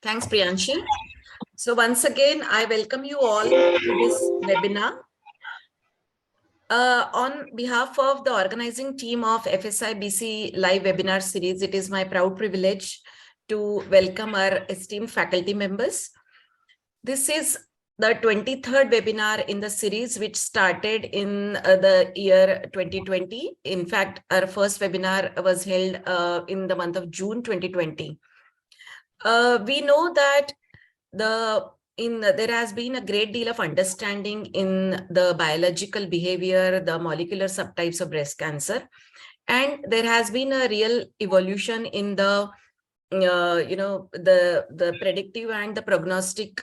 Thanks, Priyanshi. So once again, I welcome you all to this webinar. On behalf of the organizing team of FSI-BC live webinar series, it is my proud privilege to welcome our esteemed faculty members. This is the 23rd webinar in the series, which started in the year 2020. In fact, our first webinar was held in the month of June 2020. We know that there has been a great deal of understanding in the biological behavior, the molecular subtypes of breast cancer, and there has been a real evolution in the the predictive and the prognostic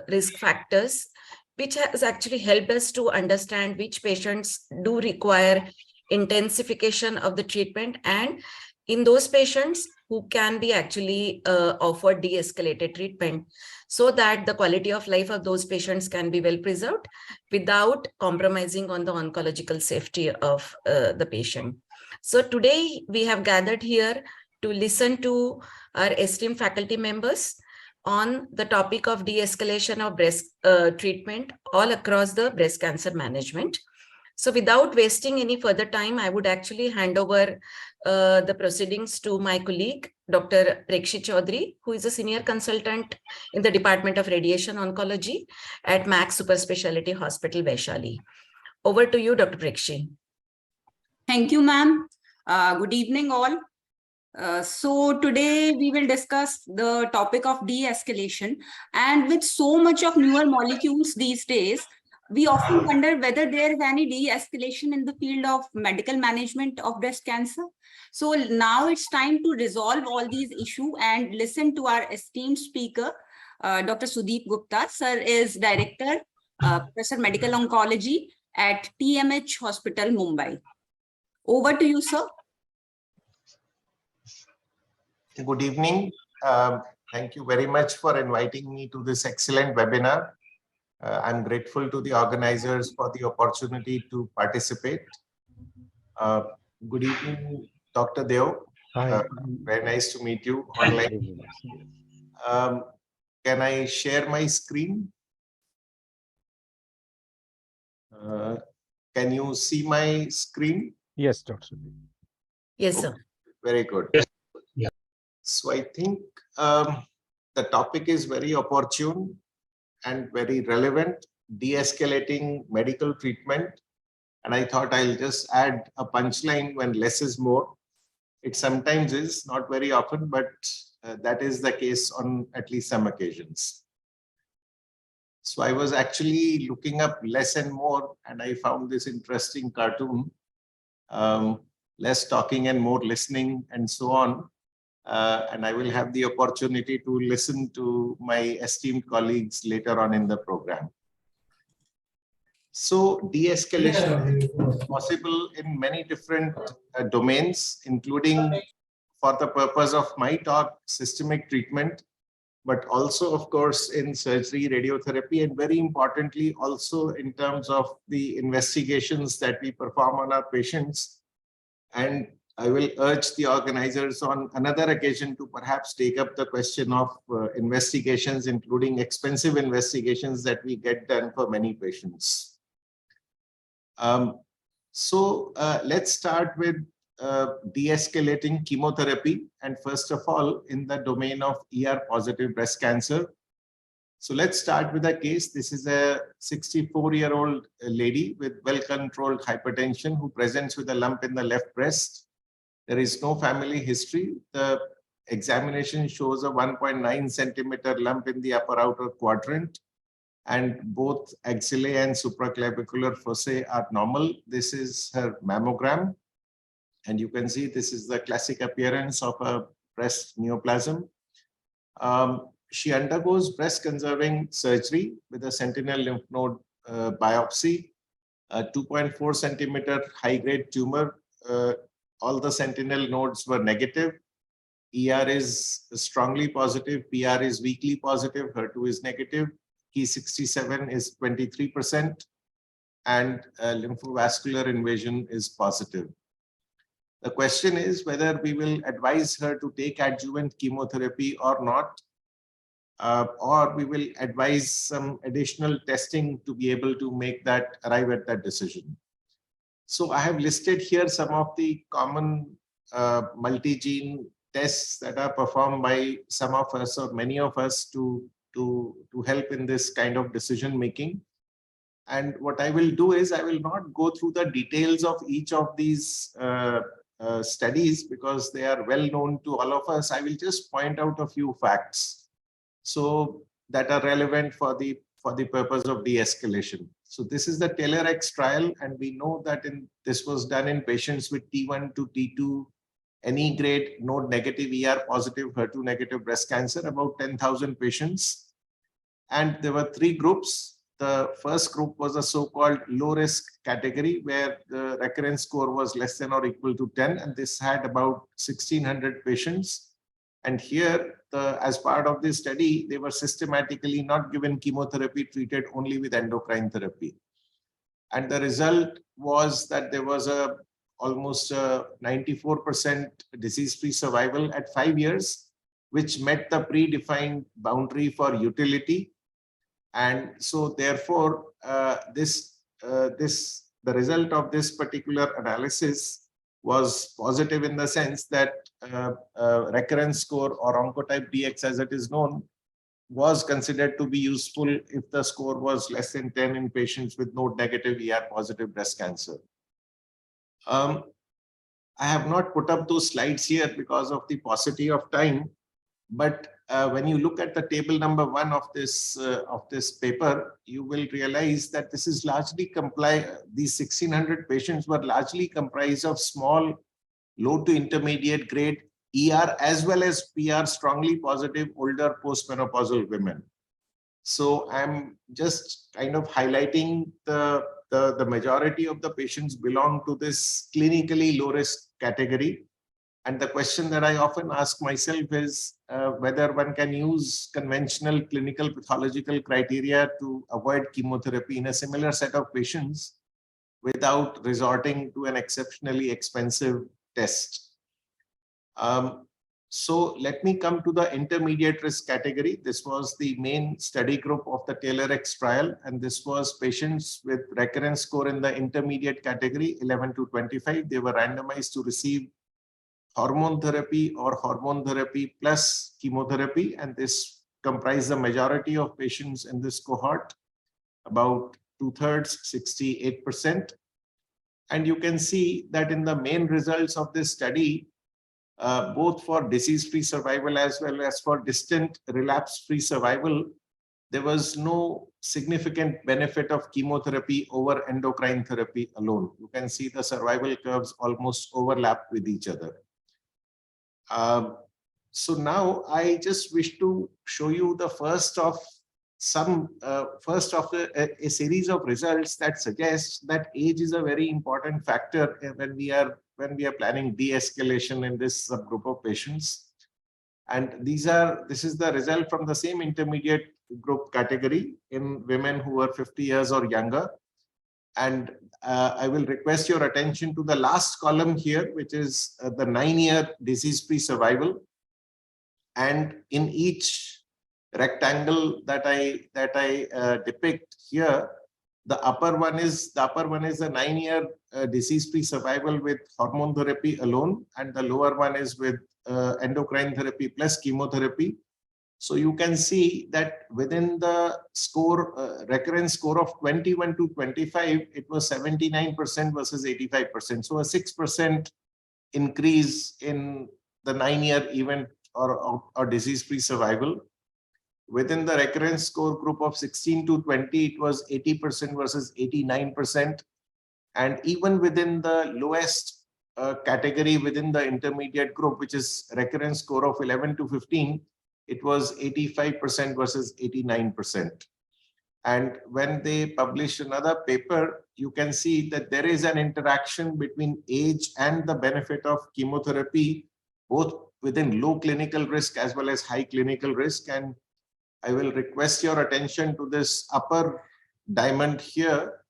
risk factors, which has actually helped us to understand which patients do require intensification of the treatment, and in those patients who can be actually offered de-escalated treatment, so that the quality of life of those patients can be well preserved without compromising on the oncological safety of the patient. So today we have gathered here to listen to our esteemed faculty members on the topic of de-escalation of breast treatment all across the breast cancer management. So without wasting any further time, I would actually hand over the proceedings to my colleague, Dr. Prekshi Chaudhary, who is a senior consultant in the Department of Radiation Oncology at Max Super Speciality Hospital, Vaishali. Over to you, Dr. Prekshi. Thank you, ma'am. Good evening, all. So today we will discuss the topic of de-escalation, and with so much of newer molecules these days, we often wonder whether there is any de-escalation in the field of medical management of breast cancer. So now it's time to resolve all these issues and listen to our esteemed speaker, Dr. Sudeep Gupta. Sir is Director, Professor Medical Oncology at TMH Hospital, Mumbai. Over to you, sir. Good evening. Thank you very much for inviting me to this excellent webinar. I'm grateful to the organizers for the opportunity to participate. Good evening, Dr. Deo. Very nice to meet you online. Can I share my screen? Can you see my screen? Yes, Dr. Yes, sir. Okay, very good. Yeah. So I think the topic is very opportune and very relevant, de-escalating medical treatment. And I thought I'll just add a punchline: when less is more. It sometimes is, not very often, but that is the case on at least some occasions. So I was actually looking up less and more, and I found this interesting cartoon, less talking and more listening, and so on. And I will have the opportunity to listen to my esteemed colleagues later on in the program. So de-escalation is possible in many different domains, including, for the purpose of my talk, systemic treatment, but also, of course, in surgery, radiotherapy, and very importantly, also in terms of the investigations that we perform on our patients. And I will urge the organizers on another occasion to perhaps take up the question of investigations, including expensive investigations that we get done for many patients. Let's start with de-escalating chemotherapy, and first of all, in the domain of ER-positive breast cancer. So let's start with a case. This is a 64-year-old lady with well-controlled hypertension who presents with a lump in the left breast. There is no family history. The examination shows a 1.9 centimeter lump in the upper outer quadrant, and both axillae and supraclavicular foci are normal. This is her mammogram, and you can see this is the classic appearance of a breast neoplasm. She undergoes breast-conserving surgery with a sentinel lymph node biopsy, a 2.4 centimeter high-grade tumor. All the sentinel nodes were negative. ER is strongly positive, PR is weakly positive, HER2 is negative, Ki67 is 23%, and lymphovascular invasion is positive. The question is whether we will advise her to take adjuvant chemotherapy or not. or we will advise some additional testing to be able to arrive at that decision. So I have listed here some of the common multi-gene tests that are performed by some of us or many of us to help in this kind of decision making. And what I will do is I will not go through the details of each of these studies because they are well known to all of us. I will just point out a few facts so that are relevant for the purpose of de-escalation. So this is the TAILOR-X trial, and we know that this was done in patients with T1 to T2 any grade node negative, ER positive, HER2 negative breast cancer, about 10,000 patients. And there were 3 groups. The first group was a so-called low-risk category where the recurrence score was less than or equal to 10, and this had about 1,600 patients. And here, as part of this study, they were systematically not given chemotherapy, treated only with endocrine therapy. And the result was that there was almost 94% disease-free survival at 5 years, which met the predefined boundary for utility. And so therefore, the result of this particular analysis was positive in the sense that recurrence score or oncotype DX as it is known was considered to be useful if the score was less than 10 in patients with node negative ER positive breast cancer. I have not put up those slides here because of the paucity of time, but when you look at the table number 1 of this paper, you will realize that this is largely these 1,600 patients were largely comprised of small, low to intermediate grade ER as well as PR strongly positive older postmenopausal women. So I'm just kind of highlighting the majority of the patients belong to this clinically low risk category. And the question that I often ask myself is whether one can use conventional clinical pathological criteria to avoid chemotherapy in a similar set of patients without resorting to an exceptionally expensive test. So let me come to the intermediate risk category. This was the main study group of the TAILOR-X trial, and this was patients with recurrence score in the intermediate category 11 to 25. They were randomized to receive hormone therapy or hormone therapy plus chemotherapy, and this comprised the majority of patients in this cohort, about 2/3, 68%. And you can see that in the main results of this study, both for disease-free survival as well as for distant relapse-free survival, there was no significant benefit of chemotherapy over endocrine therapy alone. You can see the survival curves almost overlap with each other. So now I just wish to show you the first of a series of results that suggests that age is a very important factor when we are planning de-escalation in this subgroup of patients. And this is the result from the same intermediate group category in women who are 50 years or younger. And I will request your attention to the last column here, which is the 9-year disease-free survival. And in each rectangle that I depict here, the upper one is the 9-year disease-free survival with hormone therapy alone, and the lower one is with endocrine therapy plus chemotherapy. So you can see that within the recurrence score of 21 to 25, it was 79% versus 85%. So a 6% increase in the 9-year event or disease-free survival. Within the recurrence score group of 16 to 20, it was 80% versus 89%. And even within the lowest category within the intermediate group, which is recurrence score of 11 to 15, it was 85% versus 89%. And when they publish another paper, you can see that there is an interaction between age and the benefit of chemotherapy, both within low clinical risk as well as high clinical risk. And I will request your attention to this upper diamond here.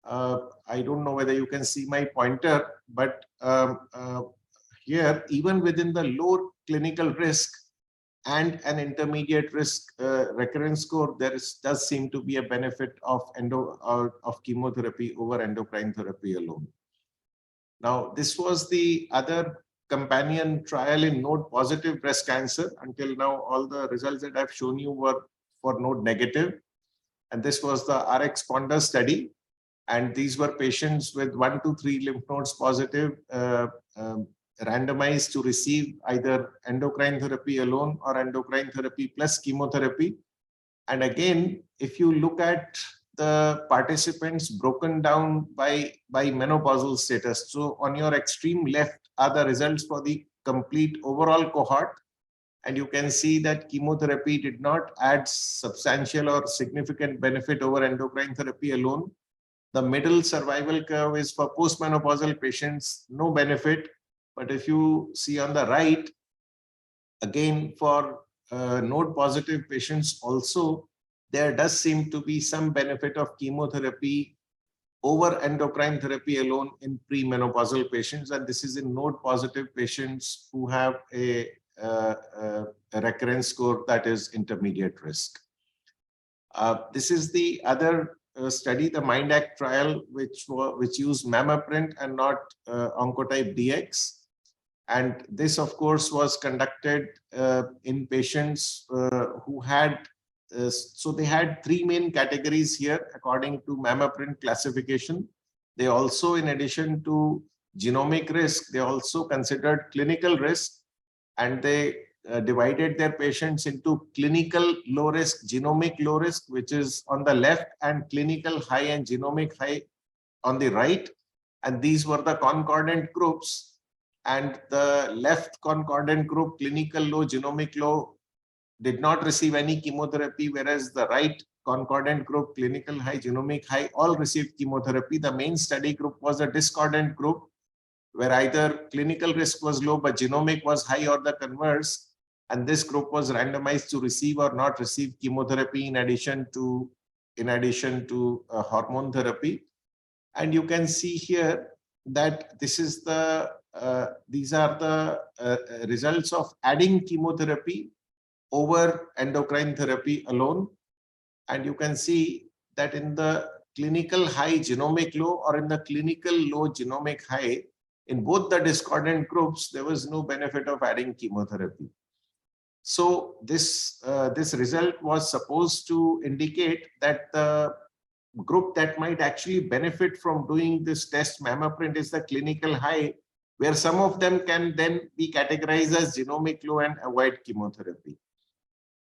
I don't know whether you can see my pointer, but here, even within the low clinical risk and an intermediate risk recurrence score, does seem to be a benefit of chemotherapy over endocrine therapy alone. Now, this was the other companion trial in node-positive breast cancer. Until now, all the results that I've shown you were for node-negative. And this was the RxPonder study. And these were patients with 1 to 3 lymph nodes positive, randomized to receive either endocrine therapy alone or endocrine therapy plus chemotherapy. And again, if you look at the participants broken down by menopausal status, so on your extreme left are the results for the complete overall cohort. And you can see that chemotherapy did not add substantial or significant benefit over endocrine therapy alone. The middle survival curve is for postmenopausal patients, no benefit. But if you see on the right, again, for node-positive patients also, there does seem to be some benefit of chemotherapy over endocrine therapy alone in premenopausal patients. And this is in node-positive patients who have a recurrence score that is intermediate risk. This is the other study, the MIND-ACT trial, which used mamaprint and not Oncotype DX. And this, of course, was conducted in patients who had, so they had 3 main categories here according to mamaprint classification. They also, in addition to genomic risk, they also considered clinical risk, and they divided their patients into clinical low risk, genomic low risk, which is on the left, and clinical high and genomic high on the right. And these were the concordant groups. And the left concordant group, clinical low, genomic low, did not receive any chemotherapy, whereas the right concordant group, clinical high, genomic high, all received chemotherapy. The main study group was a discordant group, where either clinical risk was low but genomic was high, or the converse. And this group was randomized to receive or not receive chemotherapy in addition to hormone therapy. And you can see here that this is the these are the results of adding chemotherapy over endocrine therapy alone. And you can see that in the clinical high genomic low or in the clinical low genomic high, in both the discordant groups, there was no benefit of adding chemotherapy. So this result was supposed to indicate that the group that might actually benefit from doing this test mamaprint is the clinical high, where some of them can then be categorized as genomic low and avoid chemotherapy.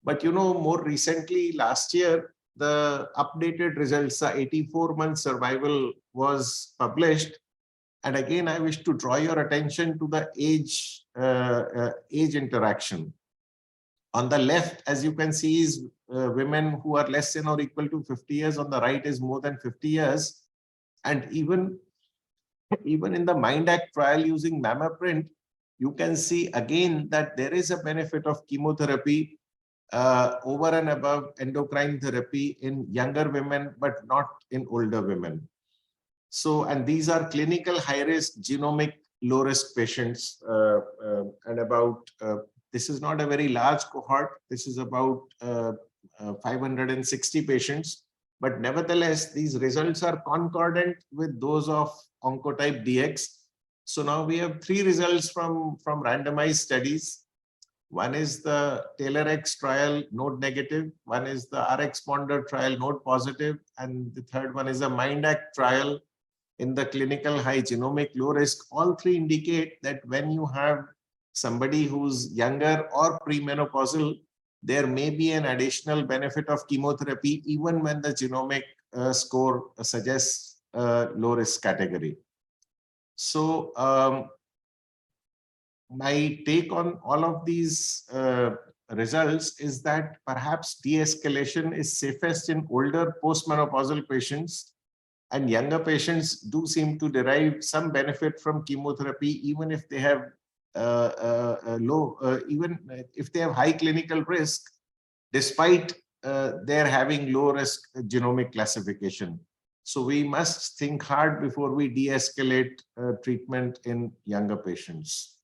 But more recently, last year, the updated results, the 84-month survival was published. And again, I wish to draw your attention to the age interaction. On the left, as you can see, is women who are less than or equal to 50 years. On the right is more than 50 years. And even in the MIND-ACT trial using mamaprint, you can see again that there is a benefit of chemotherapy over and above endocrine therapy in younger women, but not in older women. So, and these are clinical high-risk, genomic low-risk patients, and about, this is not a very large cohort. This is about 560 patients. But nevertheless, these results are concordant with those of Oncotype DX. So now we have 3 results from randomized studies. One is the TAILOR-X trial, node negative. One is the RxPonder trial, node positive. And the third one is a MIND-ACT trial in the clinical high genomic low risk. All 3 indicate that when you have somebody who's younger or premenopausal, there may be an additional benefit of chemotherapy, even when the genomic score suggests low risk category. So my take on all of these results is that perhaps de-escalation is safest in older postmenopausal patients, and younger patients do seem to derive some benefit from chemotherapy, even if they have even if they have high clinical risk, despite their having low risk genomic classification. So we must think hard before we de-escalate treatment in younger patients.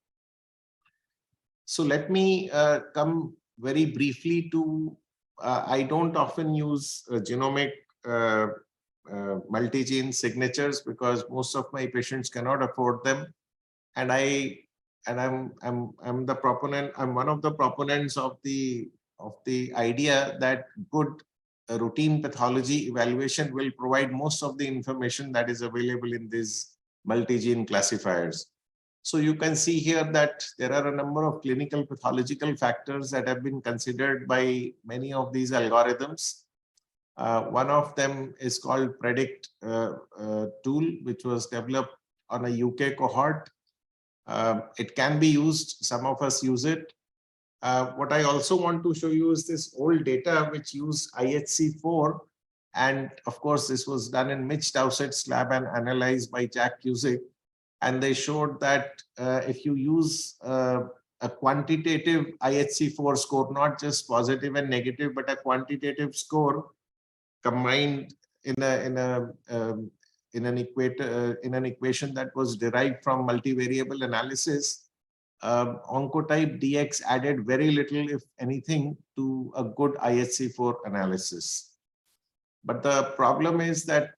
So let me come very briefly to, I don't often use genomic multi-gene signatures because most of my patients cannot afford them. And I'm the proponent, I'm one of the proponents of the idea that good routine pathology evaluation will provide most of the information that is available in these multi-gene classifiers. So you can see here that there are a number of clinical pathological factors that have been considered by many of these algorithms. One of them is called Predict tool, which was developed on a UK cohort. It can be used, some of us use it. What I also want to show you is this old data which used IHC4. And of course, this was done in Mitch Dowsett's lab and analyzed by Jack Cusick. And they showed that if you use a quantitative IHC4 score, not just positive and negative, but a quantitative score combined in an equation that was derived from multivariable analysis, Oncotype DX added very little, if anything, to a good IHC4 analysis. But the problem is that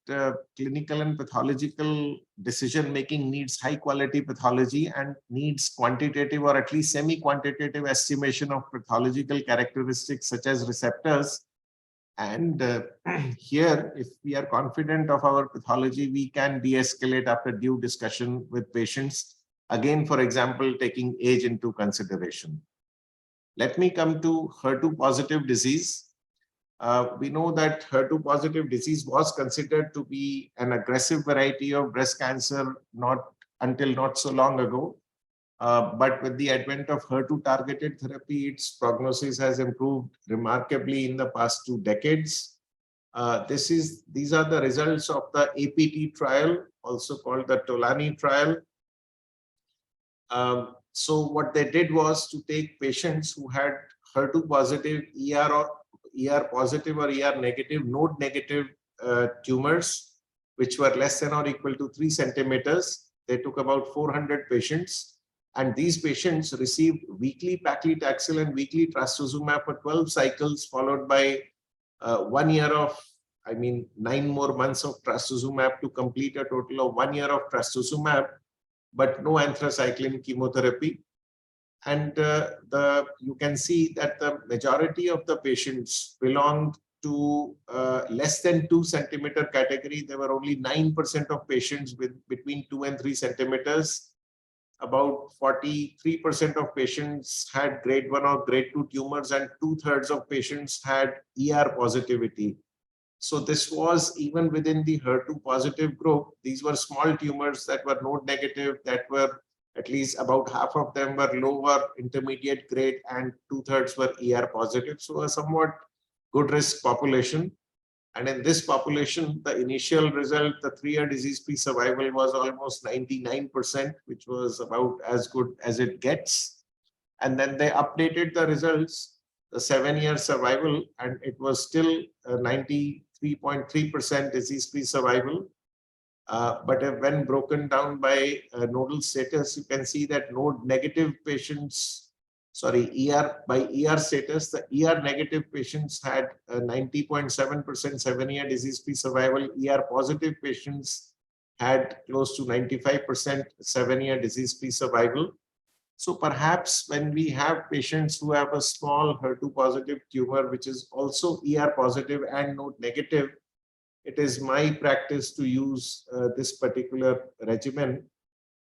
clinical and pathological decision-making needs high-quality pathology and needs quantitative or at least semi-quantitative estimation of pathological characteristics such as receptors. And here, if we are confident of our pathology, we can de-escalate after due discussion with patients. Again, for example, taking age into consideration. Let me come to HER2-positive disease. We know that HER2-positive disease was considered to be an aggressive variety of breast cancer until not so long ago. But with the advent of HER2-targeted therapy, its prognosis has improved remarkably in the past 2 decades. These are the results of the APT trial, also called the Tolani trial. So what they did was to take patients who had HER2-positive, ER positive or ER negative, node negative tumors, which were less than or equal to 3 centimeters. They took about 400 patients, and these patients received weekly paclitaxel and weekly trastuzumab for 12 cycles, followed by 1 year of, 9 more months of trastuzumab to complete a total of 1 year of trastuzumab, but no anthracycline chemotherapy. And you can see that the majority of the patients belonged to less than 2 centimeter category. There were only 9% of patients with between 2 and 3 centimeters. About 43% of patients had grade 1 or grade 2 tumors, and 2/3 of patients had ER positivity. So this was even within the HER2 positive group. These were small tumors that were node negative, that were at least about half of them were lower intermediate grade, and 2/3 were ER positive. So a somewhat good risk population. And in this population, the initial result, the 3-year disease-free survival was almost 99%, which was about as good as it gets. And then they updated the results, the 7-year survival, and it was still 93.3% disease-free survival. But when broken down by nodal status, you can see that node negative patients, ER by ER status, the ER negative patients had 90.7% 7-year disease-free survival. ER positive patients had close to 95% 7-year disease-free survival. So perhaps when we have patients who have a small HER2 positive tumor, which is also ER positive and node negative, it is my practice to use this particular regimen.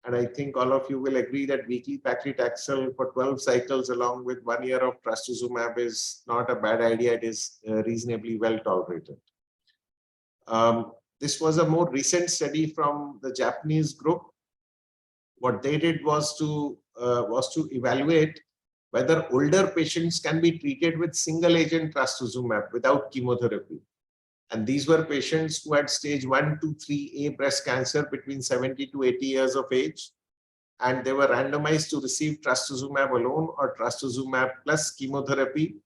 And I think all of you will agree that weekly paclitaxel for 12 cycles along with 1 year of trastuzumab is not a bad idea. It is reasonably well tolerated. This was a more recent study from the Japanese group. What they did was to evaluate whether older patients can be treated with single agent trastuzumab without chemotherapy. And these were patients who had stage 1 to 3A breast cancer between 70 to 80 years of age. And they were randomized to receive trastuzumab alone or trastuzumab plus chemotherapy.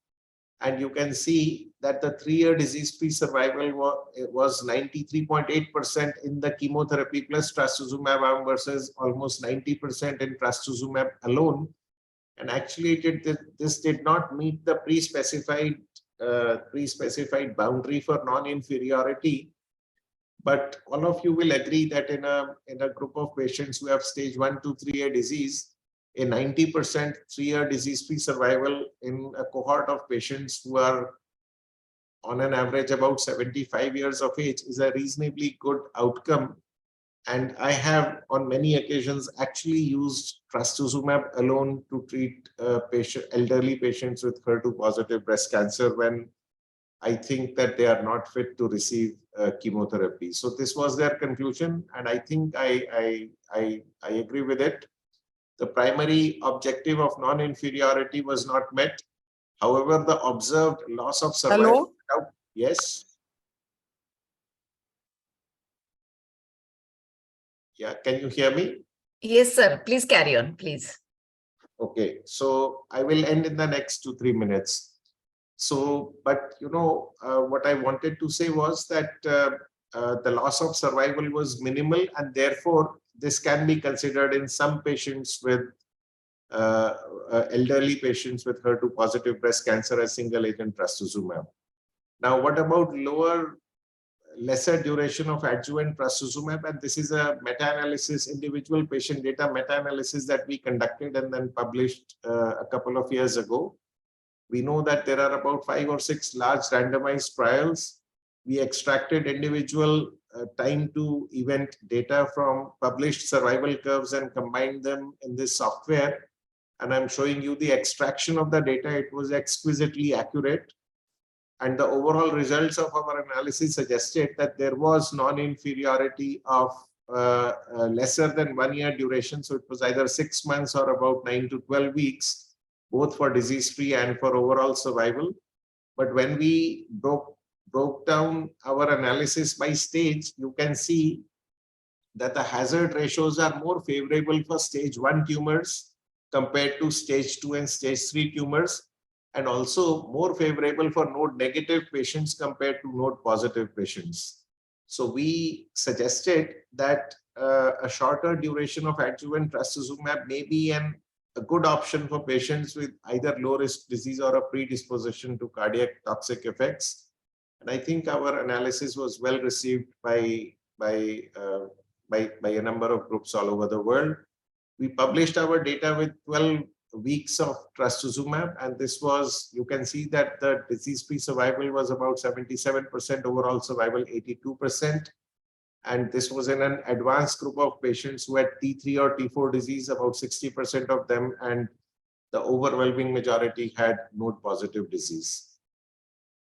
And you can see that the 3-year disease-free survival was 93.8% in the chemotherapy plus trastuzumab arm versus almost 90% in trastuzumab alone. And actually this did not meet the pre-specified boundary for non-inferiority. But all of you will agree that in a group of patients who have stage 1 to 3A disease, a 90% 3-year disease-free survival in a cohort of patients who are on an average about 75 years of age is a reasonably good outcome. And I have on many occasions actually used trastuzumab alone to treat elderly patients with HER2 positive breast cancer when I think that they are not fit to receive chemotherapy. So this was their conclusion, and I think I agree with it. The primary objective of non-inferiority was not met. However, the observed loss of survival. Hello? Yes. Yeah, can you hear me? Yes, sir. Please carry on, please. Okay, so I will end in the next 2-3 minutes. So, but what I wanted to say was that the loss of survival was minimal, and therefore this can be considered in some patients with elderly patients with HER2 positive breast cancer as single agent trastuzumab. Now, what about lesser duration of adjuvant trastuzumab? And this is a meta-analysis, individual patient data meta-analysis that we conducted and then published a couple of years ago. We know that there are about 5 or 6 large randomized trials. We extracted individual time to event data from published survival curves and combined them in this software. And I'm showing you the extraction of the data. It was exquisitely accurate. And the overall results of our analysis suggested that there was non-inferiority of lesser than 1 year duration. So it was either 6 months or about 9 to 12 weeks, both for disease-free and for overall survival. But when we broke down our analysis by stage, you can see that the hazard ratios are more favorable for stage 1 tumors compared to stage 2 and stage 3 tumors, and also more favorable for node negative patients compared to node positive patients. So we suggested that a shorter duration of adjuvant trastuzumab may be a good option for patients with either low risk disease or a predisposition to cardiac toxic effects. And I think our analysis was well received by a number of groups all over the world. We published our data with 12 weeks of trastuzumab, and this was, you can see that the disease-free survival was about 77%, overall survival 82%. And this was in an advanced group of patients who had T3 or T4 disease, about 60% of them, and the overwhelming majority had node positive disease.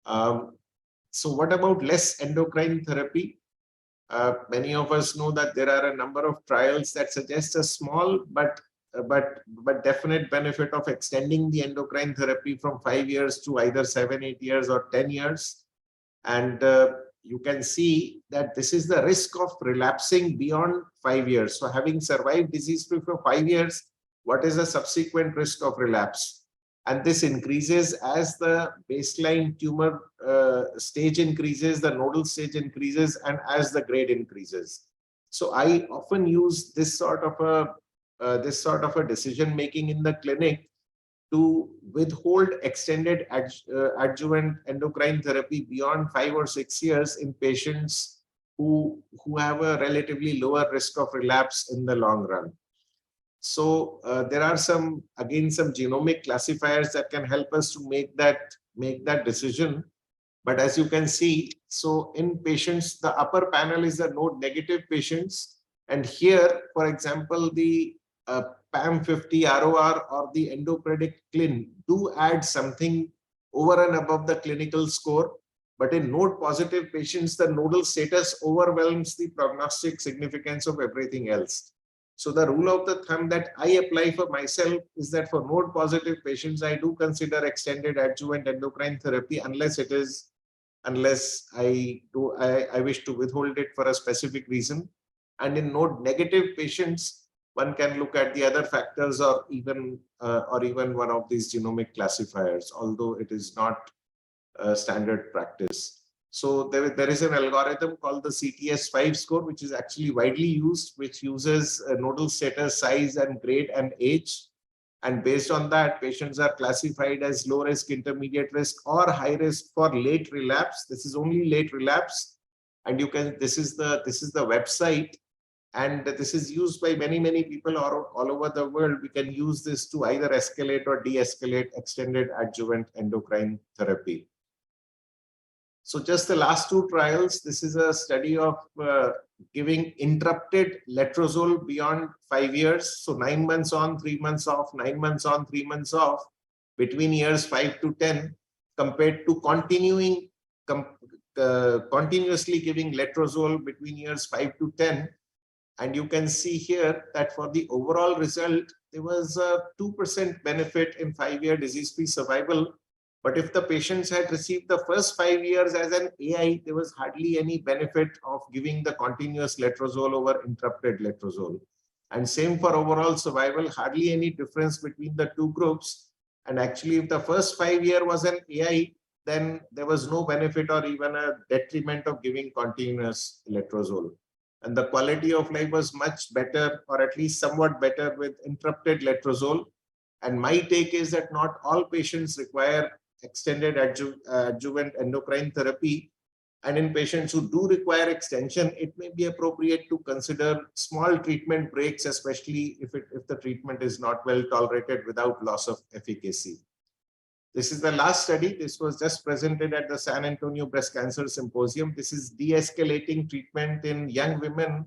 So what about less endocrine therapy? Many of us know that there are a number of trials that suggest a small but definite benefit of extending the endocrine therapy from 5 years to either 7, 8 years or 10 years. And you can see that this is the risk of relapsing beyond 5 years. So having survived disease-free for 5 years, what is the subsequent risk of relapse? And this increases as the baseline tumor stage increases, the nodal stage increases, and as the grade increases. So I often use this sort of a decision making in the clinic to withhold extended adjuvant endocrine therapy beyond 5 or 6 years in patients who have a relatively lower risk of relapse in the long run. So there are some genomic classifiers that can help us to make that decision. But as you can see, so in patients, the upper panel is the node negative patients. And here, for example, the PAM50 ROR or the EndoPredict Clin do add something over and above the clinical score. But in node positive patients, the nodal status overwhelms the prognostic significance of everything else. So the rule of the thumb that I apply for myself is that for node positive patients, I do consider extended adjuvant endocrine therapy unless I wish to withhold it for a specific reason. And in node negative patients, one can look at the other factors or even one of these genomic classifiers, although it is not standard practice. So there is an algorithm called the CTS5 score, which is actually widely used, which uses nodal status, size, and grade and age. And based on that, patients are classified as low risk, intermediate risk, or high risk for late relapse. This is only late relapse. And you can, this is the website. And this is used by many people all over the world. We can use this to either escalate or de-escalate extended adjuvant endocrine therapy. So just the last two trials, this is a study of giving interrupted letrozole beyond 5 years. So 9 months on, 3 months off, 9 months on, 3 months off, between years 5 to 10, compared to continuously giving letrozole between years 5 to 10. And you can see here that for the overall result, there was a 2% benefit in 5-year disease-free survival. But if the patients had received the first 5 years as an AI, there was hardly any benefit of giving the continuous letrozole over interrupted letrozole. And same for overall survival, hardly any difference between the two groups. And actually, if the first 5 year was an AI, then there was no benefit or even a detriment of giving continuous letrozole. And the quality of life was much better, or at least somewhat better, with interrupted letrozole. And my take is that not all patients require extended adjuvant endocrine therapy. And in patients who do require extension, it may be appropriate to consider small treatment breaks, especially if the treatment is not well tolerated without loss of efficacy. This is the last study. This was just presented at the San Antonio Breast Cancer Symposium. This is de-escalating treatment in young women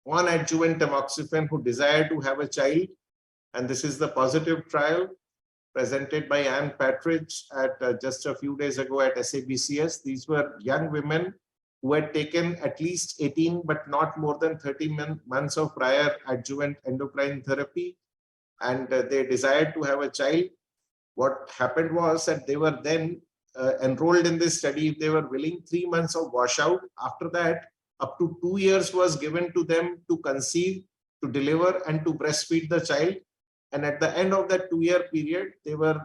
on adjuvant tamoxifen who desire to have a child. And this is the positive trial presented by Anne Partridge at just a few days ago at SABCS. These were young women who had taken at least 18 but not more than 30 months of prior adjuvant endocrine therapy, and they desired to have a child. What happened was that they were then enrolled in this study if they were willing. 3 months of washout. After that, up to 2 years was given to them to conceive, to deliver, and to breastfeed the child. And at the end of that 2-year period, they were,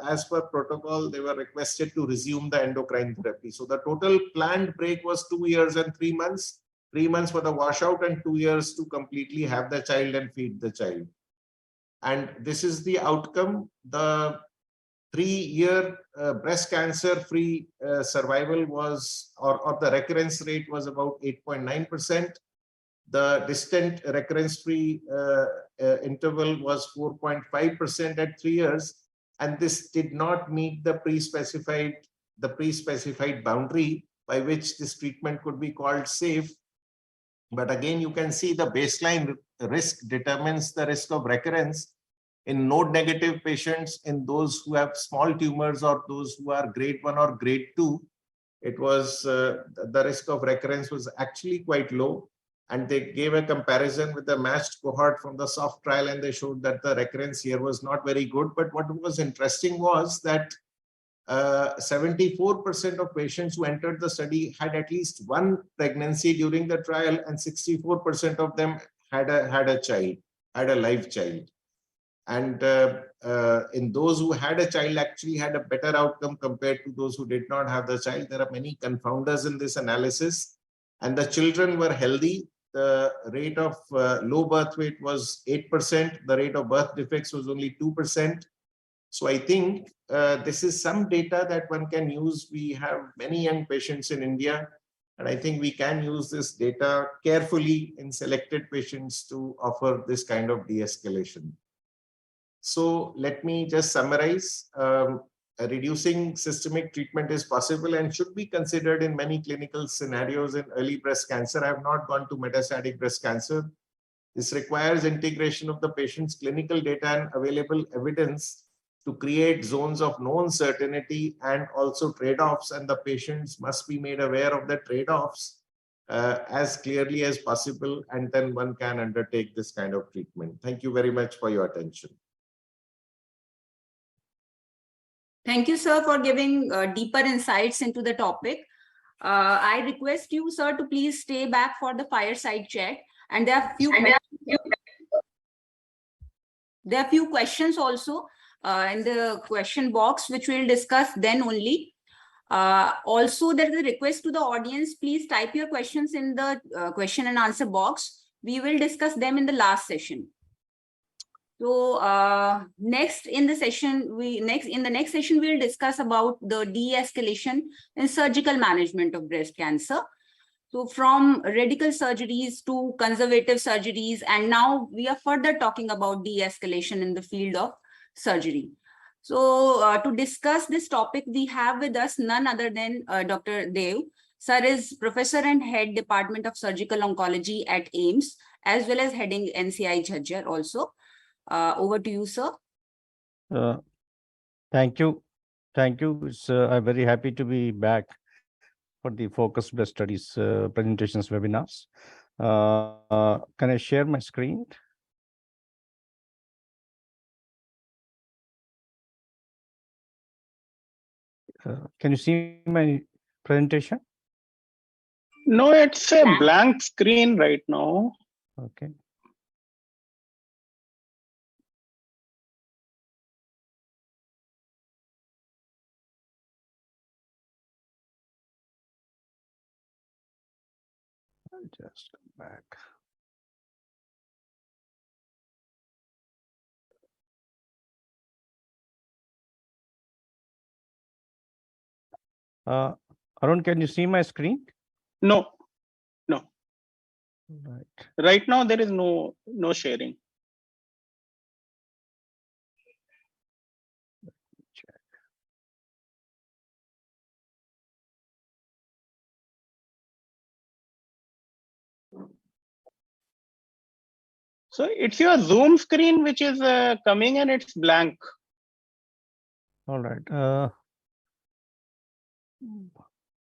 as per protocol, they were requested to resume the endocrine therapy. So the total planned break was 2 years and 3 months. 3 months for the washout and 2 years to completely have the child and feed the child. And this is the outcome. The 3-year breast cancer-free survival was, or the recurrence rate was about 8.9%. The distant recurrence-free interval was 4.5% at 3 years, and this did not meet the pre-specified boundary by which this treatment could be called safe. But again, you can see the baseline risk determines the risk of recurrence. In node-negative patients, in those who have small tumors or those who are grade 1 or grade 2, it was the risk of recurrence was actually quite low. And they gave a comparison with the matched cohort from the soft trial, and they showed that the recurrence here was not very good. But what was interesting was that 74% of patients who entered the study had at least one pregnancy during the trial, and 64% of them had a child, had a live child. And in those who had a child, actually had a better outcome compared to those who did not have the child. There are many confounders in this analysis, and the children were healthy. The rate of low birth weight was 8%. The rate of birth defects was only 2%. So I think this is some data that one can use. We have many young patients in India, and I think we can use this data carefully in selected patients to offer this kind of de-escalation. So let me just summarize. Reducing systemic treatment is possible and should be considered in many clinical scenarios in early breast cancer. I have not gone to metastatic breast cancer. This requires integration of the patient's clinical data and available evidence to create zones of known certainty and also trade-offs, and the patients must be made aware of the trade-offs as clearly as possible, and then one can undertake this kind of treatment. Thank you very much for your attention. Thank you, sir, for giving deeper insights into the topic. I request you, sir, to please stay back for the fireside chat. And there are few questions also in the question box, which we'll discuss then only. Also, there is a request to the audience, please type your questions in the question and answer box. We will discuss them in the last session. So next in the next session we'll discuss about the de-escalation in surgical management of breast cancer. So from radical surgeries to conservative surgeries, and now we are further talking about de-escalation in the field of surgery. So to discuss this topic, we have with us none other than Dr. Dev. Sir is Professor and Head Department of Surgical Oncology at AIMS, as well as heading NCI Jhajjar also. Over to you, sir. Uh, Thank you. Thank you. I'm very happy to be back for the Focus Breast Studies presentations webinars. Can I share my screen? Can you see my presentation? No, it's a blank screen right now. Okay. I'll just come back. Arun, can you see my screen? No, no. Right. Right now there is no sharing. Check. So it's your Zoom screen which is coming and it's blank. All right.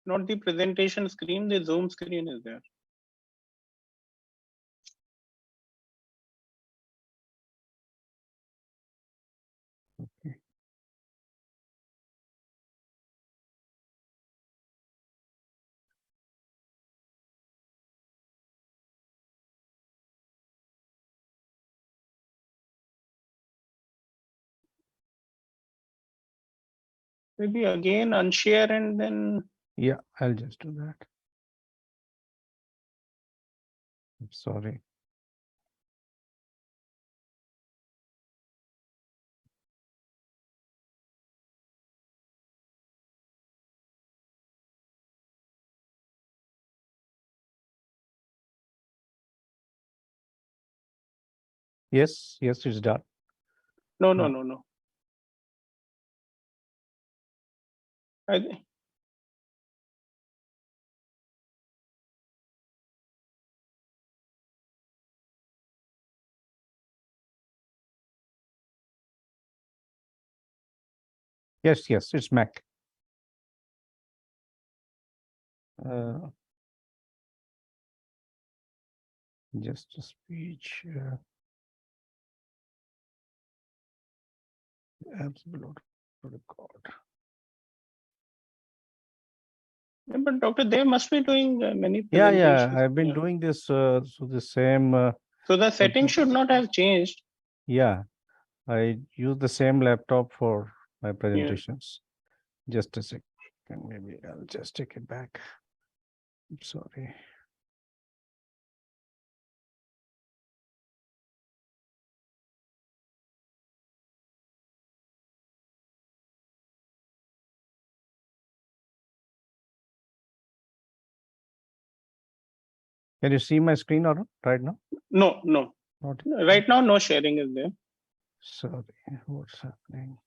Not the presentation screen, the Zoom screen is there. Okay. Maybe again unshare and then. Yeah, I'll just do that. I'm sorry. Yes, it's done. No. Yes, it's Mac. Just a speech. Absolute record. Yeah, but Doctor, they must be doing many Yeah. presentations. I've been doing this. So the same. So the settings should not have changed. Yeah, I use the same laptop for my presentations. Just a second. Maybe I'll just take it back. I'm sorry. Can you see my screen or right now? No. Not Right now, no sharing is there. sorry. What's happening?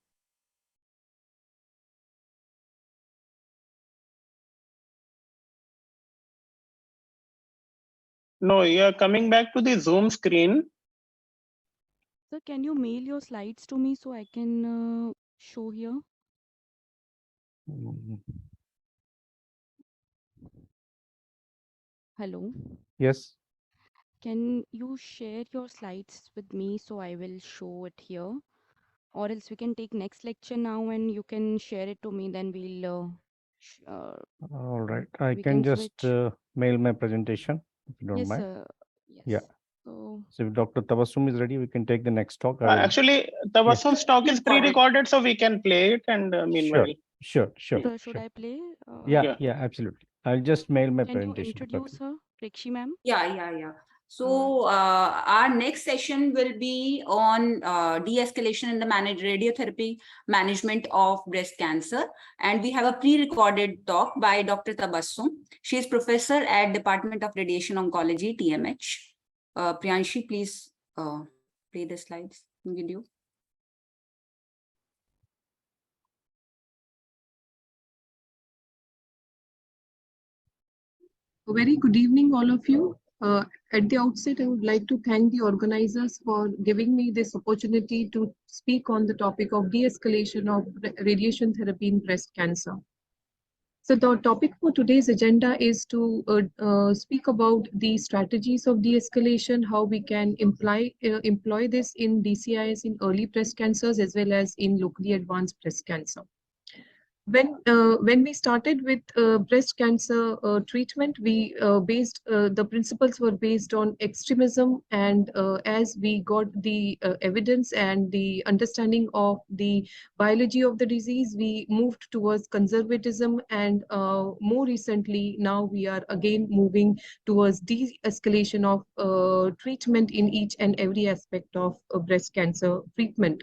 No, you're coming back to the Zoom screen. Sir, can you mail your slides to me so I can show here? Mm, Hello. Yes. Can you share your slides with me so I will show it here? Or else we can take next lecture now and you can share it to me, then All right. I we can can just switch. mail my presentation if you don't Yes, mind. sir. Yes. Yeah. So So if Dr. Tabassum is ready, we can take the next talk. I will... Actually, Tabassum's talk is pre-recorded, so we can play it and meanwhile. Sure. should I play? Yeah, absolutely. I'll just mail my Can you presentation. introduce her, Rikshi ma'am? Yeah. So our next session will be on de-escalation in the radiotherapy management of breast cancer. And we have a pre-recorded talk by Dr. Tabassum. She is professor at Department of Radiation Oncology, TMH. Priyanshi, please play the slides video. A very good evening, all of you. At the outset, I would like to thank the organizers for giving me this opportunity to speak on the topic of de-escalation of radiation therapy in breast cancer. So the topic for today's agenda is to speak about the strategies of de-escalation, how we can employ this in DCIS in early breast cancers as well as in locally advanced breast cancer. When we started with breast cancer treatment, we based the principles were based on extremism, and as we got the evidence and the understanding of the biology of the disease, we moved towards conservatism, and more recently now we are again moving towards de-escalation of treatment in each and every aspect of breast cancer treatment.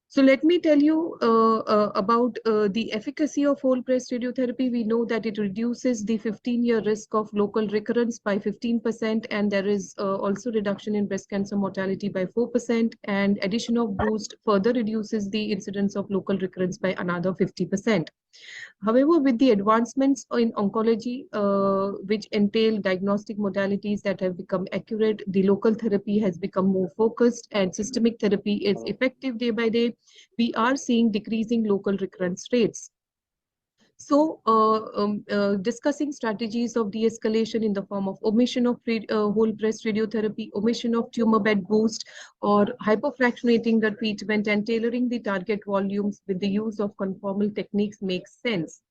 So let me tell you about the efficacy of whole breast radiotherapy. We know that it reduces the 15-year risk of local recurrence by 15%, and there is also reduction in breast cancer mortality by 4%, and addition of boost further reduces the incidence of local recurrence by another 50%. However, with the advancements in oncology, which entail diagnostic modalities that have become accurate, the local therapy has become more focused and systemic therapy is effective day by day, we are seeing decreasing local recurrence rates. So, discussing strategies of de-escalation in the form of omission of whole breast radiotherapy, omission of tumor bed boost, or hypofractionating the treatment and tailoring the target volumes with the use of conformal techniques makes sense.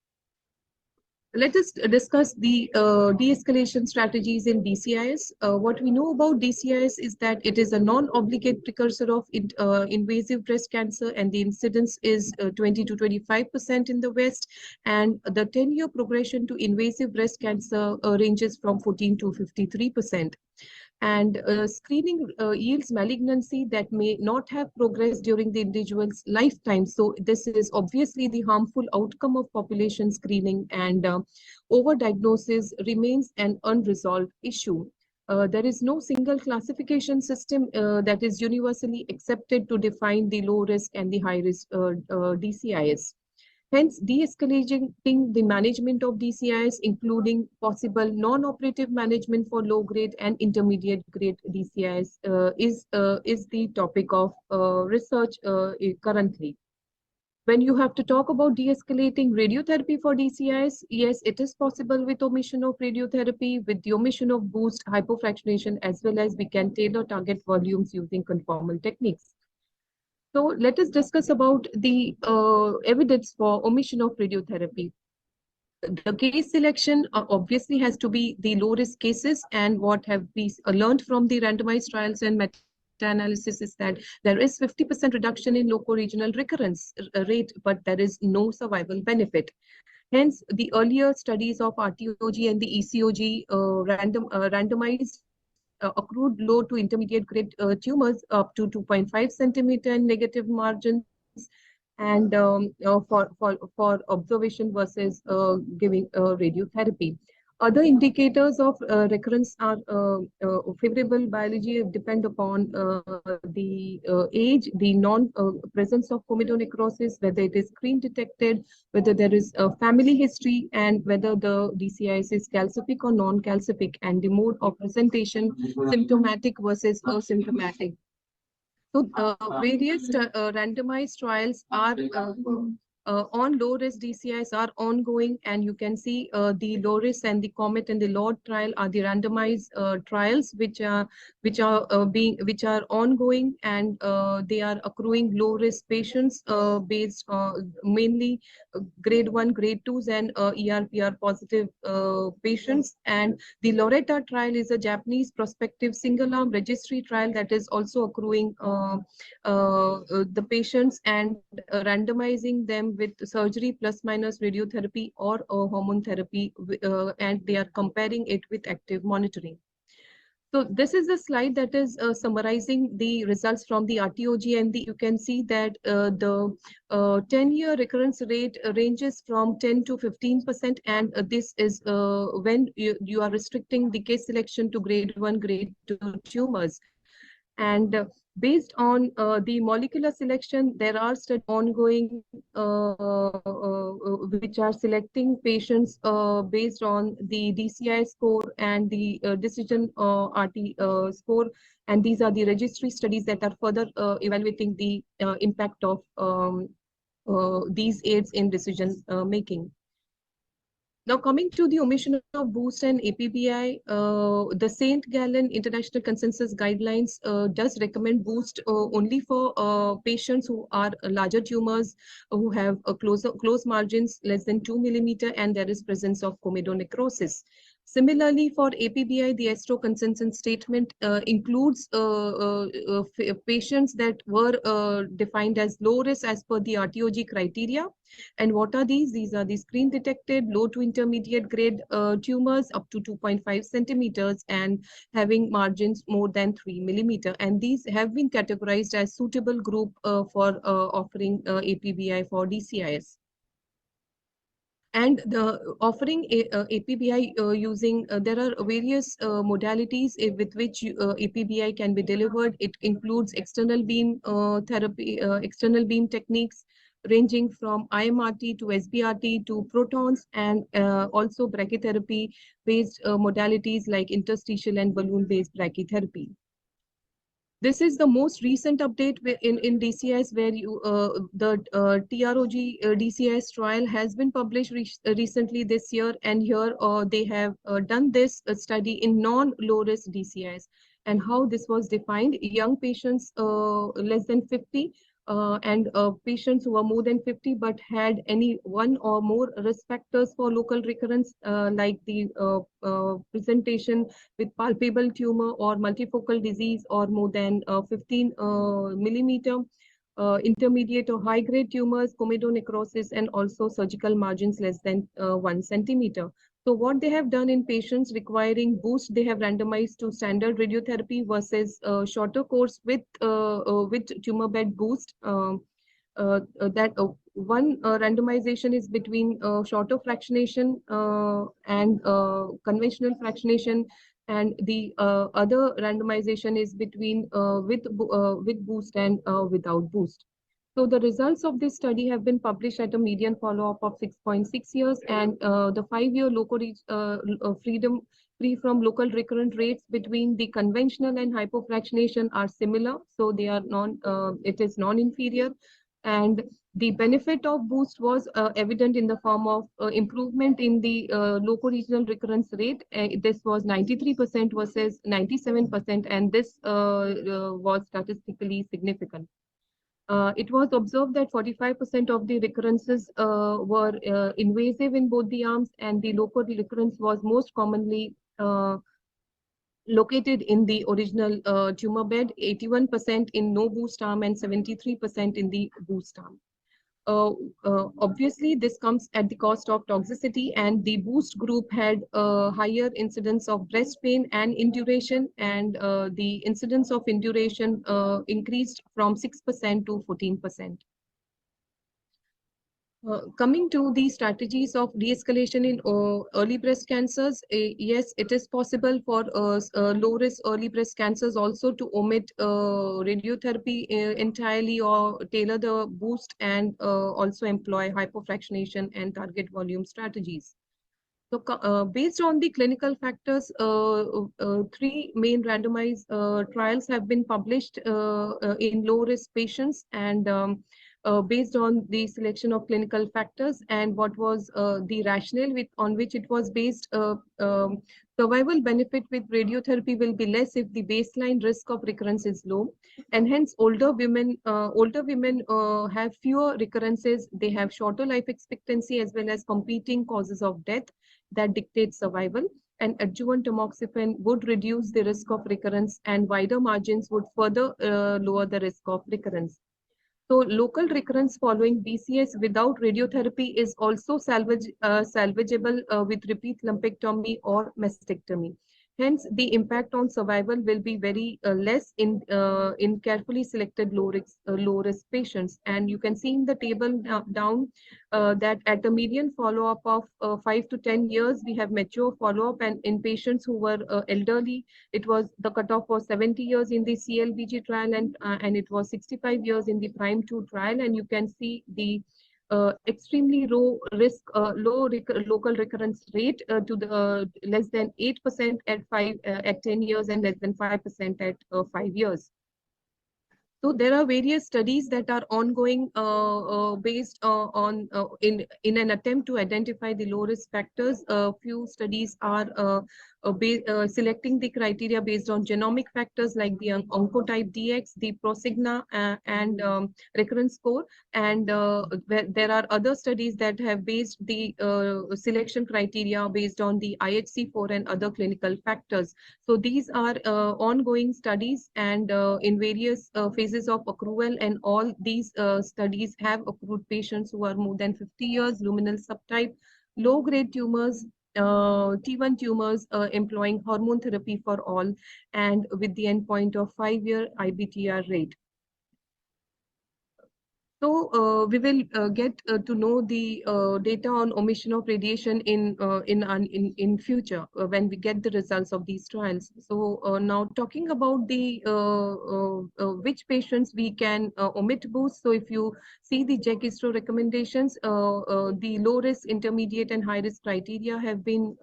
Let us discuss the de-escalation strategies in DCIS. What we know about DCIS is that it is a non-obligate precursor of invasive breast cancer, and the incidence is 20 to 25% in the West, and the 10-year progression to invasive breast cancer ranges from 14 to 53%. And screening yields malignancy that may not have progressed during the individual's lifetime. So this is obviously the harmful outcome of population screening, and overdiagnosis remains an unresolved issue. There is no single classification system that is universally accepted to define the low risk and the high risk DCIS. Hence, de-escalating the management of DCIS, including possible non-operative management for low-grade and intermediate-grade DCIS, is the topic of research currently. When you have to talk about de-escalating radiotherapy for DCIS, yes, it is possible with omission of radiotherapy, with the omission of boost, hypofractionation, as well as we can tailor target volumes using conformal techniques. So let us discuss about the evidence for omission of radiotherapy. The case selection obviously has to be the low-risk cases, and what have we learned from the randomized trials and meta-analysis is that there is 50% reduction in loco-regional recurrence rate, but there is no survival benefit. Hence, the earlier studies of RTOG and the ECOG randomized accrued low to intermediate grade tumors up to 2.5 centimeter in negative margins, and for observation versus giving radiotherapy. Other indicators of recurrence are favorable biology depend upon the age, the non-presence of comedonecrosis, whether it is screen detected, whether there is a family history, and whether the DCIS is calcific or non-calcific, and the mode of presentation, symptomatic versus asymptomatic. So various randomized trials are on low-risk DCIs are ongoing, and you can see the low-risk and the COMET and the LORD trial are the randomized trials which are ongoing, and they are accruing low-risk patients based mainly grade 1, grade 2s, and ER/PR positive patients. And the Loretta trial is a Japanese prospective single-arm registry trial that is also accruing the patients and randomizing them with surgery plus minus radiotherapy or hormone therapy, and they are comparing it with active monitoring. So this is a slide that is summarizing the results from the RTOG, and you can see that the 10-year recurrence rate ranges from 10 to 15%, and this is when you are restricting the case selection to grade 1, grade 2 tumors. And based on the molecular selection, there are studies ongoing which are selecting patients based on the DCI score and the decision RT score. And these are the registry studies that are further evaluating the impact of these aids in decision making. Now, coming to the omission of boost and APBI, the St. Gallen International Consensus Guidelines does recommend boost only for patients who are larger tumors, who have close margins less than 2 millimeter, and there is presence of comedonecrosis. Similarly, for APBI, the ASTRO consensus statement includes patients that were defined as low risk as per the RTOG criteria. And what are these? These are the screen detected low to intermediate grade tumors up to 2.5 centimeters and having margins more than 3 millimeter. And these have been categorized as suitable group for offering APBI for DCIS. And the offering APBI using, there are various modalities with which APBI can be delivered. It includes external beam therapy, external beam techniques ranging from IMRT to SBRT to protons, and also brachytherapy based modalities like interstitial and balloon based brachytherapy. This is the most recent update in DCIS, where the TROG DCIS trial has been published recently this year, and here they have done this study in non-low risk DCIS. And how this was defined: young patients less than 50 and patients who are more than 50 but had any one or more risk factors for local recurrence, like the presentation with palpable tumor or multifocal disease or more than 15 millimeter, intermediate or high grade tumors, comedonecrosis, and also surgical margins less than 1 centimeter. So what they have done in patients requiring boost, they have randomized to standard radiotherapy versus shorter course with tumor bed boost. One randomization is between shorter fractionation and conventional fractionation, and the other randomization is between with boost and without boost. So the results of this study have been published at a median follow-up of 6.6 years, and the 5-year local freedom free from local recurrent rates between the conventional and hypofractionation are similar. So they are it is non-inferior, and the benefit of boost was evident in the form of improvement in the local regional recurrence rate. This was 93% versus 97%, and this was statistically significant. It was observed that 45% of the recurrences were invasive in both the arms, and the local recurrence was most commonly located in the original tumor bed, 81% in no boost arm and 73% in the boost arm. Obviously, this comes at the cost of toxicity, and the boost group had a higher incidence of breast pain and induration, and the incidence of induration increased from 6% to 14%. Coming to the strategies of de-escalation in early breast cancers, yes, it is possible for low-risk early breast cancers also to omit radiotherapy entirely, or tailor the boost, and also employ hypofractionation and target volume strategies. So based on the clinical factors, 3 main randomized trials have been published in low-risk patients, and based on the selection of clinical factors and what was the rationale on which it was based, survival benefit with radiotherapy will be less if the baseline risk of recurrence is low, and hence older women have fewer recurrences. They have shorter life expectancy as well as competing causes of death that dictate survival, and adjuvant tamoxifen would reduce the risk of recurrence, and wider margins would further lower the risk of recurrence. So local recurrence following BCS without radiotherapy is also salvageable with repeat lumpectomy or mastectomy. Hence, the impact on survival will be very less in carefully selected low risk patients. And you can see in the table down that at the median follow-up of 5 to 10 years, we have mature follow-up, and in patients who were elderly, it was the cutoff was 70 years in the CLBG trial, and it was 65 years in the Prime 2 trial. And you can see the extremely low local recurrence rate to the less than 8% at 10 years and less than 5% at 5 years. So there are various studies that are ongoing based on in an attempt to identify the low risk factors. A few studies are selecting the criteria based on genomic factors like the oncotype DX, the Prosigna, and recurrence score. And there are other studies that have based the selection criteria based on the IHC4 and other clinical factors. So these are ongoing studies, and in various phases of accrual, and all these studies have accrued patients who are more than 50 years, luminal subtype, low-grade tumors, T1 tumors employing hormone therapy for all, and with the endpoint of 5-year IBTR rate. So we will get to know the data on omission of radiation in future when we get the results of these trials. So now talking about the which patients we can omit boost. So if you see the JAK-ISRO recommendations, the low risk, intermediate, and high risk criteria have been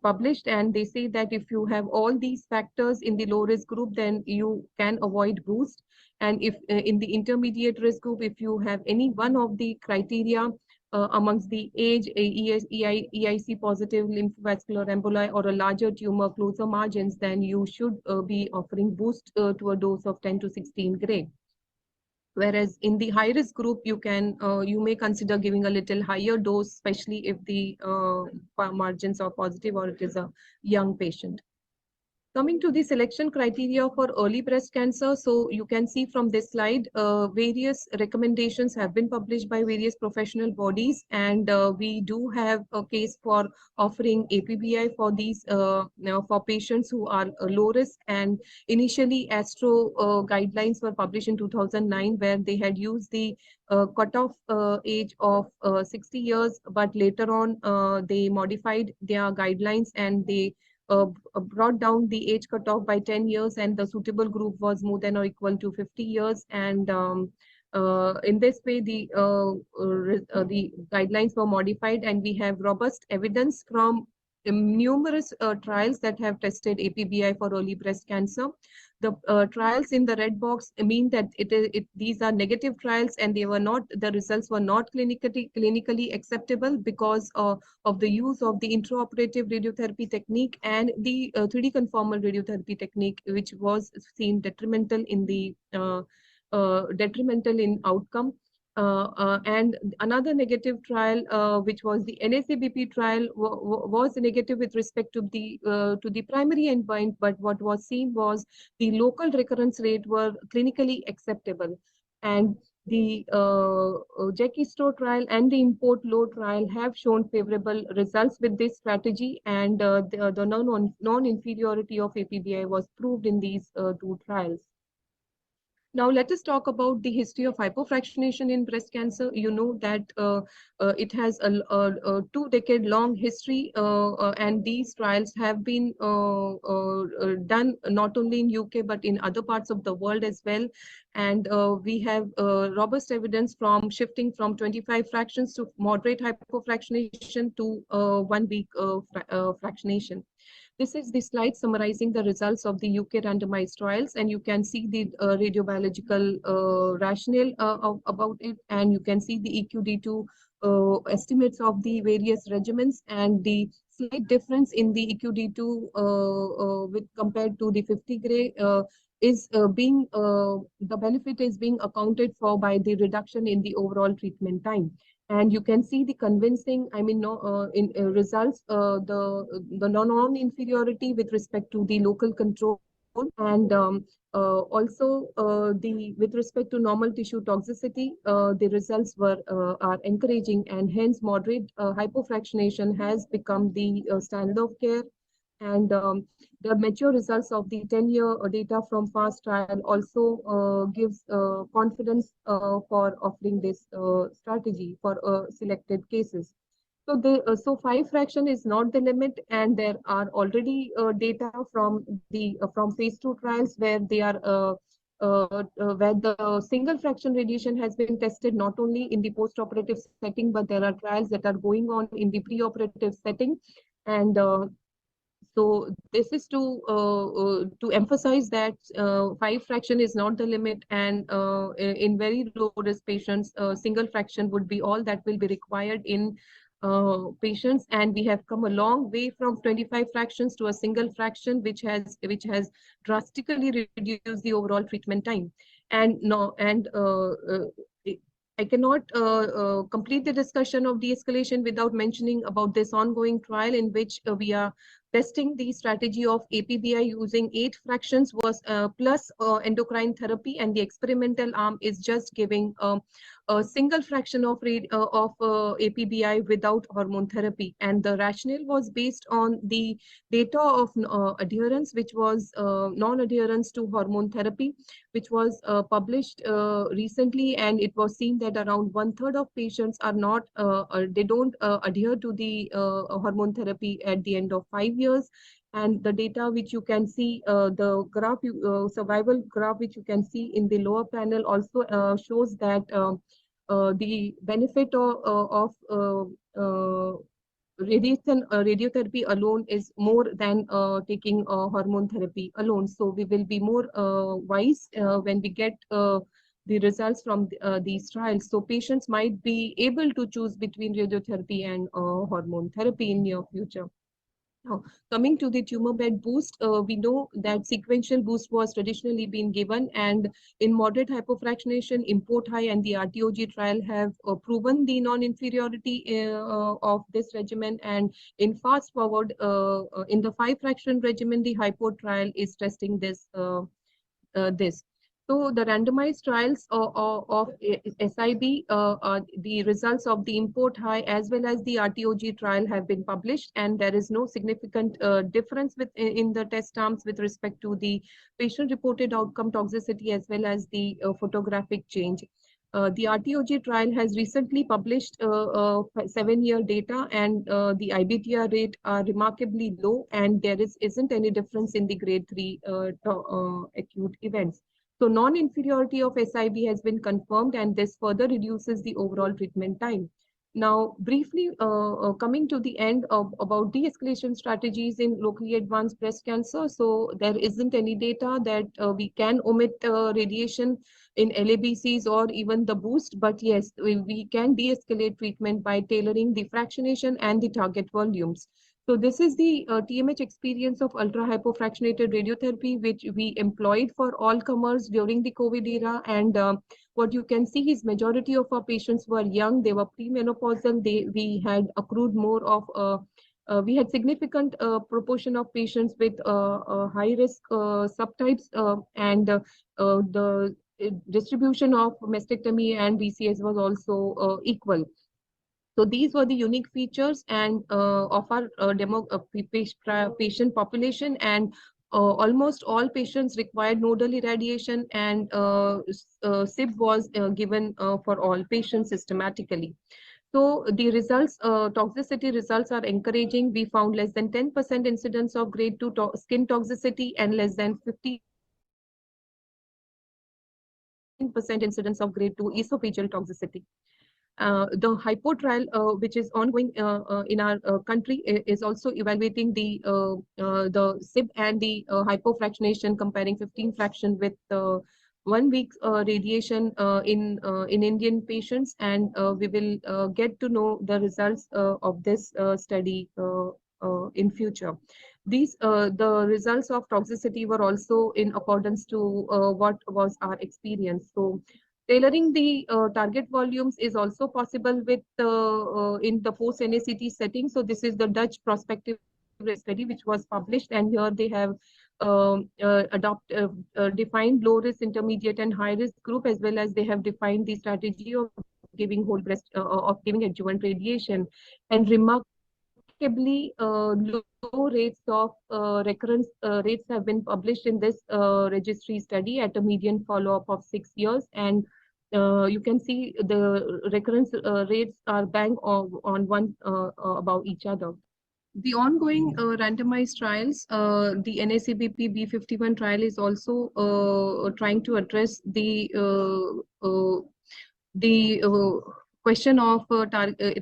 published, and they say that if you have all these factors in the low risk group, then you can avoid boost. And if in the intermediate risk group, if you have any one of the criteria amongst the age, EIC positive lymphovascular emboli, or a larger tumor, closer margins, then you should be offering boost to a dose of 10 to 16 gray. Whereas in the high risk group, you may consider giving a little higher dose, especially if the margins are positive or it is a young patient. Coming to the selection criteria for early breast cancer, so you can see from this slide, various recommendations have been published by various professional bodies, and we do have a case for offering APBI for these for patients who are low risk. And initially, ASTRO guidelines were published in 2009, where they had used the cutoff age of 60 years, but later on they modified their guidelines, and they brought down the age cutoff by 10 years, and the suitable group was more than or equal to 50 years. And in this way, the guidelines were modified, and we have robust evidence from numerous trials that have tested APBI for early breast cancer. The trials in the red box mean that these are negative trials, and the results were not clinically acceptable because of the use of the intraoperative radiotherapy technique and the 3D conformal radiotherapy technique, which was seen detrimental in outcome. And another negative trial, which was the NACBP trial, was negative with respect to the primary endpoint, but what was seen was the local recurrence rate were clinically acceptable. And the JAK-ISRO trial and the import low trial have shown favorable results with this strategy, and the non-inferiority of APBI was proved in these two trials. Now, let us talk about the history of hypofractionation in breast cancer. You know that it has a 2-decade-long history, and these trials have been done not only in UK, but in other parts of the world as well. And we have robust evidence from shifting from 25 fractions to moderate hypofractionation to 1 week fractionation. This is the slide summarizing the results of the UK randomized trials, and you can see the radiobiological rationale about it, and you can see the EQD2 estimates of the various regimens, and the slight difference in the EQD2 with compared to the 50 gray is the benefit is being accounted for by the reduction in the overall treatment time. And you can see the convincing, results, the non-inferiority with respect to the local control And also, with respect to normal tissue toxicity, the results are encouraging, and hence moderate hypofractionation has become the standard of care. And the mature results of the 10-year data from FAST trial also gives confidence for offering this strategy for selected cases. So 5 fraction is not the limit, and there are already data from phase 2 trials where they are where the single fraction radiation has been tested not only in the post-operative setting, but there are trials that are going on in the pre-operative setting. And so this is to emphasize that 5 fraction is not the limit, and in very low risk patients, single fraction would be all that will be required in patients. And we have come a long way from 25 fractions to a single fraction, which has drastically reduced the overall treatment time. And no, and I cannot complete the discussion of de-escalation without mentioning about this ongoing trial in which we are testing the strategy of APBI using 8 fractions was plus endocrine therapy, and the experimental arm is just giving a single fraction of APBI without hormone therapy. And the rationale was based on the data of adherence, which was non-adherence to hormone therapy, which was published recently, and it was seen that around 1/3 of patients are not, they don't adhere to the hormone therapy at the end of 5 years. And the data which you can see, the graph, survival graph, which you can see in the lower panel also shows that the benefit of radiotherapy alone is more than taking hormone therapy alone. So we will be more wise when we get the results from these trials. So patients might be able to choose between radiotherapy and hormone therapy in near future. Now, coming to the tumor bed boost, we know that sequential boost was traditionally been given, and in moderate hypofractionation, import high and the RTOG trial have proven the non-inferiority of this regimen. And in fast forward, in the 5 fraction regimen, the hypo trial is testing this. So the randomized trials of SIB, the results of the import high as well as the RTOG trial have been published, and there is no significant difference in the test arms with respect to the patient-reported outcome toxicity as well as the photographic change. The RTOG trial has recently published 7-year data, and the IBTR rate are remarkably low, and there isn't any difference in the grade 3 acute events. So non-inferiority of SIB has been confirmed, and this further reduces the overall treatment time. Now, briefly coming to the end of about de-escalation strategies in locally advanced breast cancer. So there isn't any data that we can omit radiation in LABCs or even the boost, but yes, we can de-escalate treatment by tailoring the fractionation and the target volumes. So this is the TMH experience of ultra hypofractionated radiotherapy, which we employed for all comers during the COVID era. And what you can see is majority of our patients were young, they were premenopausal, we had accrued more of, we had significant proportion of patients with high risk subtypes, and the distribution of mastectomy and BCS was also equal. So these were the unique features and of our patient population, and almost all patients required nodal irradiation, and SIB was given for all patients systematically. So the results, toxicity results are encouraging. We found less than 10% incidence of grade 2 skin toxicity and less than 15% incidence of grade 2 esophageal toxicity. The hypo trial, which is ongoing in our country, is also evaluating the SIB and the hypofractionation, comparing 15 fraction with 1 week radiation in Indian patients, and we will get to know the results of this study in future. The results of toxicity were also in accordance to what was our experience. So tailoring the target volumes is also possible with in the post-NACT setting. So this is the Dutch prospective study which was published, and here they have defined low risk, intermediate, and high risk group, as well as they have defined the strategy of giving whole breast of giving adjuvant radiation. And remarkably, low rates of recurrence rates have been published in this registry study at a median follow-up of 6 years. And you can see the recurrence rates are bang on one above each other. The ongoing randomized trials, the NACBP B51 trial is also trying to address the question of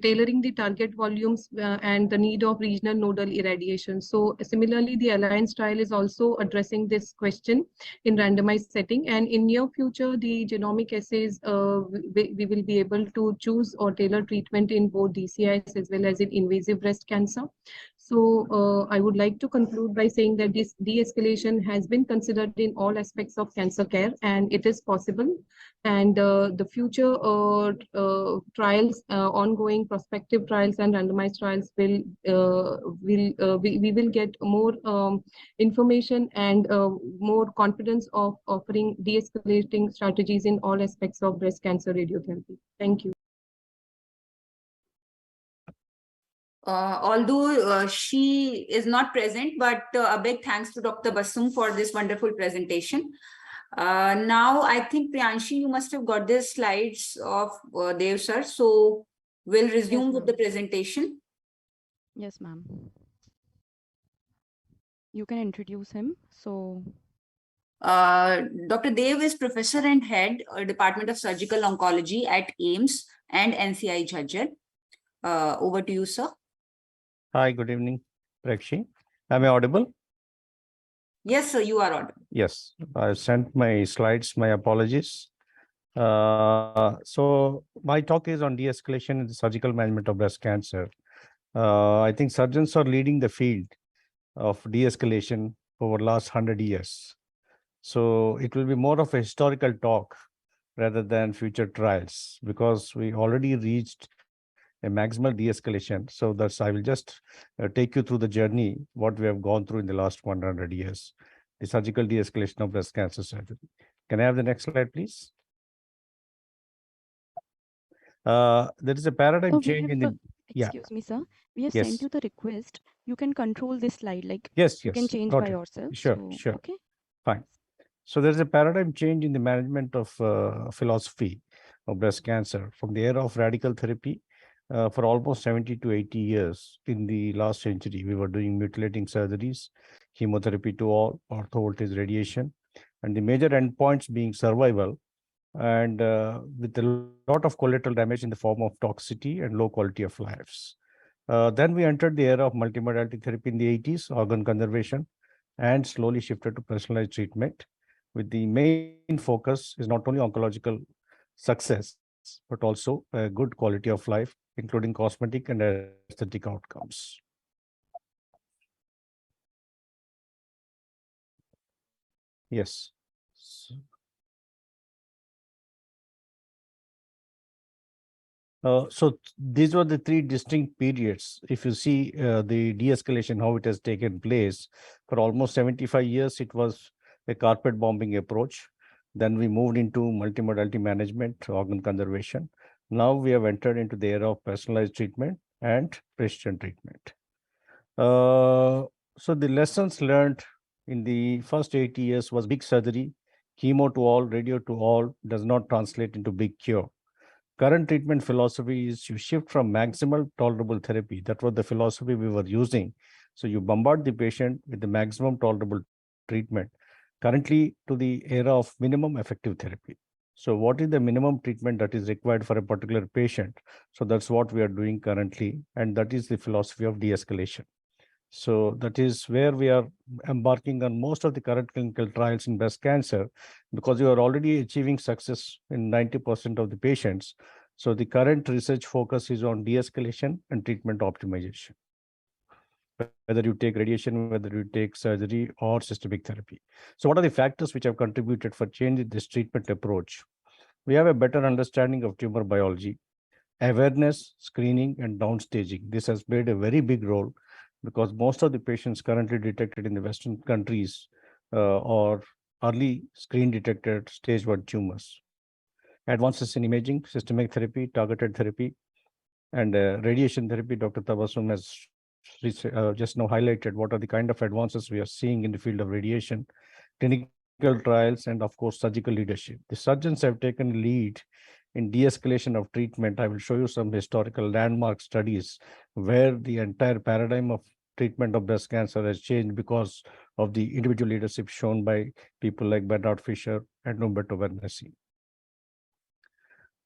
tailoring the target volumes and the need of regional nodal irradiation. So similarly, the Alliance trial is also addressing this question in randomized setting. And in near future, the genomic assays, we will be able to choose or tailor treatment in both DCIS as well as in invasive breast cancer. So I would like to conclude by saying that this de-escalation has been considered in all aspects of cancer care, and it is possible. And the future trials, ongoing prospective trials and randomized trials we will get more information and more confidence of offering de-escalating strategies in all aspects of breast cancer radiotherapy. Thank you. Although she is not present, but a big thanks to Dr. Basum for this wonderful presentation. Now, I think Priyanshi, you must have got the slides of Dev sir. So we'll resume with the presentation. Yes, ma'am. You can introduce him. So, Dr. Dev is professor and head Department of Surgical Oncology at AIMS and NCI Jhajjar. Over to you, sir. Hi, good evening, Prakshi. Am I audible? Yes, sir, you are audible. Yes, I sent my slides, my apologies. So my talk is on de-escalation in the surgical management of breast cancer. I think surgeons are leading the field of de-escalation over the last 100 years. So it will be more of a historical talk rather than future trials, because we already reached a maximal de-escalation. So that's, I will just take you through the journey, what we have gone through in the last 100 years, the surgical de-escalation of breast cancer surgery. Can I have the next slide, please? There is a paradigm so change in the, excuse me, sir. We have yes, sent you the request. You can control this slide, like yes, you can yes, change got by it. yourself. Sure, So, sure, okay. fine. So there's a paradigm change in the management of philosophy of breast cancer from the era of radical therapy. For almost 70 to 80 years in the last century, we were doing mutilating surgeries, chemotherapy to all, ortho voltage radiation, and the major endpoints being survival, and with a lot of collateral damage in the form of toxicity and low quality of lives. Then we entered the era of multimodality therapy in the 80s, organ conservation, and slowly shifted to personalized treatment, with the main focus is not only oncological success, but also a good quality of life, including cosmetic and aesthetic outcomes. Yes. So these were the three distinct periods. If you see the de-escalation, how it has taken place, for almost 75 years, it was a carpet bombing approach. Then we moved into multimodality management, organ conservation. Now we have entered into the era of personalized treatment and precision treatment. So the lessons learned in the first 80 years was big surgery, chemo to all, radio to all does not translate into big cure. Current treatment philosophy is you shift from maximal tolerable therapy. That was the philosophy we were using. So you bombard the patient with the maximum tolerable treatment, currently to the era of minimum effective therapy. So what is the minimum treatment that is required for a particular patient? So that's what we are doing currently. And that is the philosophy of de-escalation. So that is where we are embarking on most of the current clinical trials in breast cancer, because you are already achieving success in 90% of the patients. So the current research focus is on de-escalation and treatment optimization, whether you take radiation, whether you take surgery or systemic therapy. So what are the factors which have contributed for change in this treatment approach? We have a better understanding of tumor biology, awareness, screening, and downstaging. This has played a very big role, because most of the patients currently detected in the Western countries or early screen detected stage 1 tumors. Advances in imaging, systemic therapy, targeted therapy, and radiation therapy. Dr. Tabassum has just now highlighted what are the kind of advances we are seeing in the field of radiation, clinical trials, and of course, surgical leadership. The surgeons have taken lead in de-escalation of treatment. I will show you some historical landmark studies where the entire paradigm of treatment of breast cancer has changed because of the individual leadership shown by people like Bernard Fisher and Umberto Vernesi.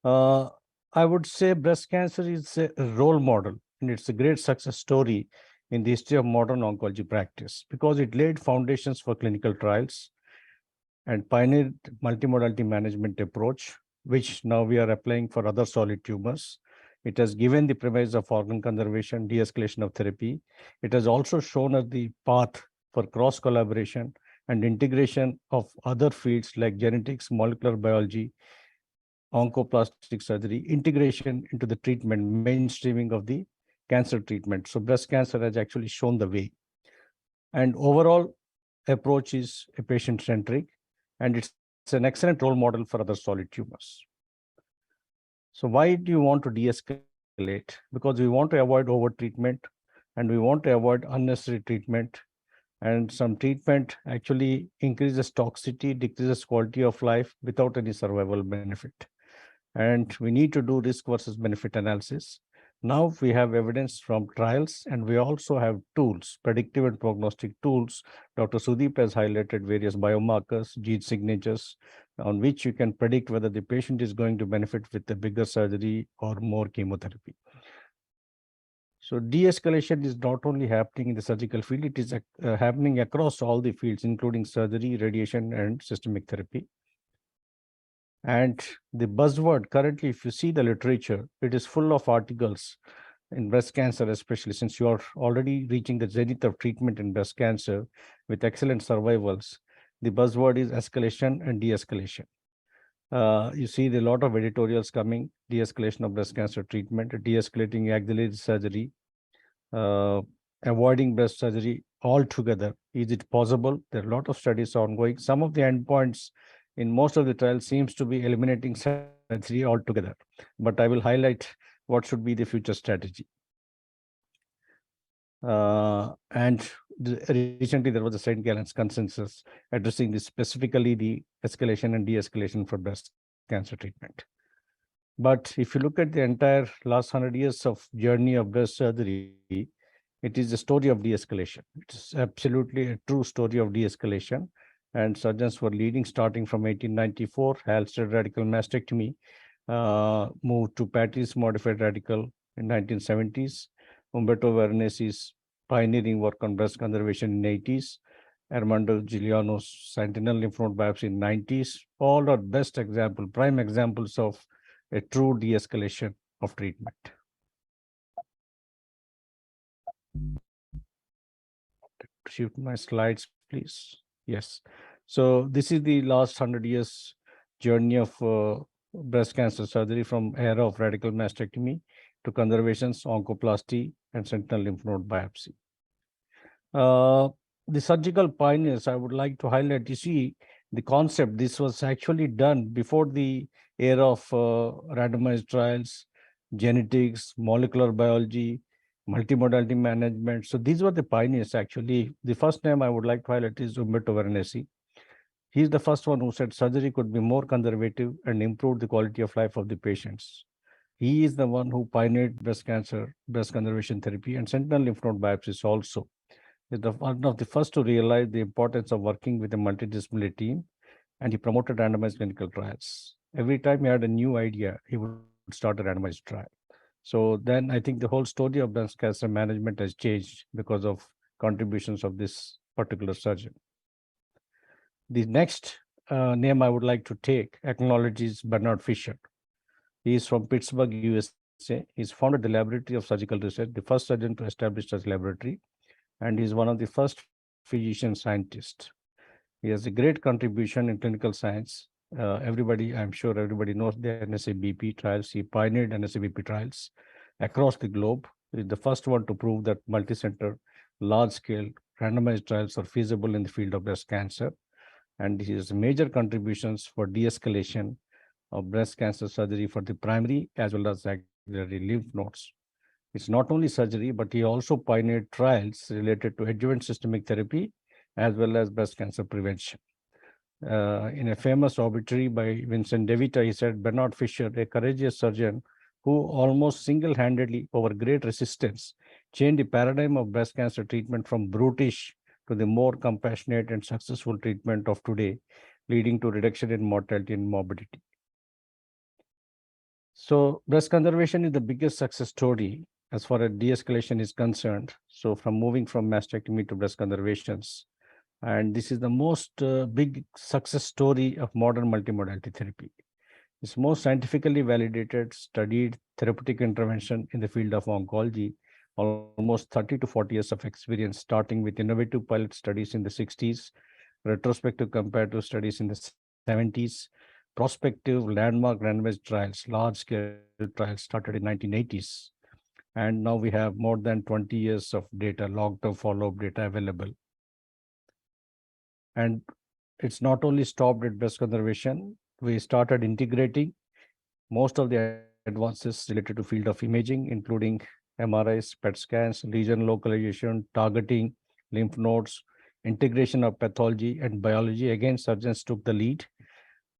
I would say breast cancer is a role model, and it's a great success story in the history of modern oncology practice because it laid foundations for clinical trials and pioneered multimodality management approach, which now we are applying for other solid tumors. It has given the premise of organ conservation, de-escalation of therapy. It has also shown us the path for cross collaboration and integration of other fields like genetics, molecular biology, oncoplastic surgery, integration into the treatment, mainstreaming of the cancer treatment. So breast cancer has actually shown the way. And overall approach is a patient-centric, and it's an excellent role model for other solid tumors. So why do you want to de-escalate? Because we want to avoid over-treatment, and we want to avoid unnecessary treatment. And some treatment actually increases toxicity, decreases quality of life without any survival benefit. And we need to do risk versus benefit analysis. Now we have evidence from trials, and we also have tools, predictive and prognostic tools. Dr. Sudeep has highlighted various biomarkers, gene signatures, on which you can predict whether the patient is going to benefit with a bigger surgery or more chemotherapy. So de-escalation is not only happening in the surgical field, it is happening across all the fields, including surgery, radiation, and systemic therapy. And the buzzword currently, if you see the literature, it is full of articles in breast cancer, especially since you are already reaching the zenith of treatment in breast cancer with excellent survivals. The buzzword is escalation and de-escalation. You see a lot of editorials coming, de-escalation of breast cancer treatment, de-escalating axillary surgery, avoiding breast surgery altogether. Is it possible? There are a lot of studies ongoing. Some of the endpoints in most of the trials seems to be eliminating surgery altogether. But I will highlight what should be the future strategy. And recently there was a St. Gallen's consensus addressing this, specifically the escalation and de-escalation for breast cancer treatment. But if you look at the entire last 100 years of journey of breast surgery, it is a story of de-escalation. It's absolutely a true story of de-escalation. And surgeons were leading starting from 1894, Halsted radical mastectomy, moved to Patty's modified radical in 1970s, Umberto Veronesi's pioneering work on breast conservation in 80s, Armando Giuliano's sentinel lymph node biopsy in 90s, all are best example, prime examples of a true de-escalation of treatment. Shoot my slides, please. Yes. So this is the last 100 years journey of breast cancer surgery from era of radical mastectomy to conservations, oncoplasty, and sentinel lymph node biopsy. The surgical pioneers, I would like to highlight, you see, the concept, this was actually done before the era of randomized trials, genetics, molecular biology, multimodality management. So these were the pioneers, actually. The first name I would like to highlight is Umberto Veronesi. He's the first one who said surgery could be more conservative and improve the quality of life of the patients. He is the one who pioneered breast cancer, breast conservation therapy, and sentinel lymph node biopsies also. He's one of the first to realize the importance of working with a multidisciplinary team, and he promoted randomized clinical trials. Every time he had a new idea, he would start a randomized trial. So then I think the whole story of breast cancer management has changed because of contributions of this particular surgeon. The next name I would like to take, acknowledge, is Bernard Fisher. He is from Pittsburgh, USA. He's founded the Laboratory of Surgical Research, the first surgeon to establish such laboratory, and he's one of the first physician scientists. He has a great contribution in clinical science. Everybody, I'm sure everybody knows the NSABP trials. He pioneered NSABP trials across the globe. He's the first one to prove that multi-center, large-scale randomized trials are feasible in the field of breast cancer. And this is major contributions for de-escalation of breast cancer surgery for the primary as well as axillary lymph nodes. It's not only surgery, but he also pioneered trials related to adjuvant systemic therapy as well as breast cancer prevention. In a famous obituary by Vincent DeVita, he said, Bernard Fisher, a courageous surgeon who almost single-handedly, over great resistance, changed the paradigm of breast cancer treatment from brutish to the more compassionate and successful treatment of today, leading to reduction in mortality and morbidity. So breast conservation is the biggest success story as far as de-escalation is concerned. So from moving from mastectomy to breast conservations, and this is the most big success story of modern multimodality therapy. It's most scientifically validated, studied therapeutic intervention in the field of oncology, almost 30 to 40 years of experience, starting with innovative pilot studies in the 60s, retrospective comparative studies in the 70s, prospective landmark randomized trials, large-scale trials started in 1980s. And now we have more than 20 years of data, long-term follow-up data available. And it's not only stopped at breast conservation, we started integrating most of the advances related to field of imaging, including MRIs, PET scans, lesion localization, targeting, lymph nodes, integration of pathology and biology. Again, surgeons took the lead,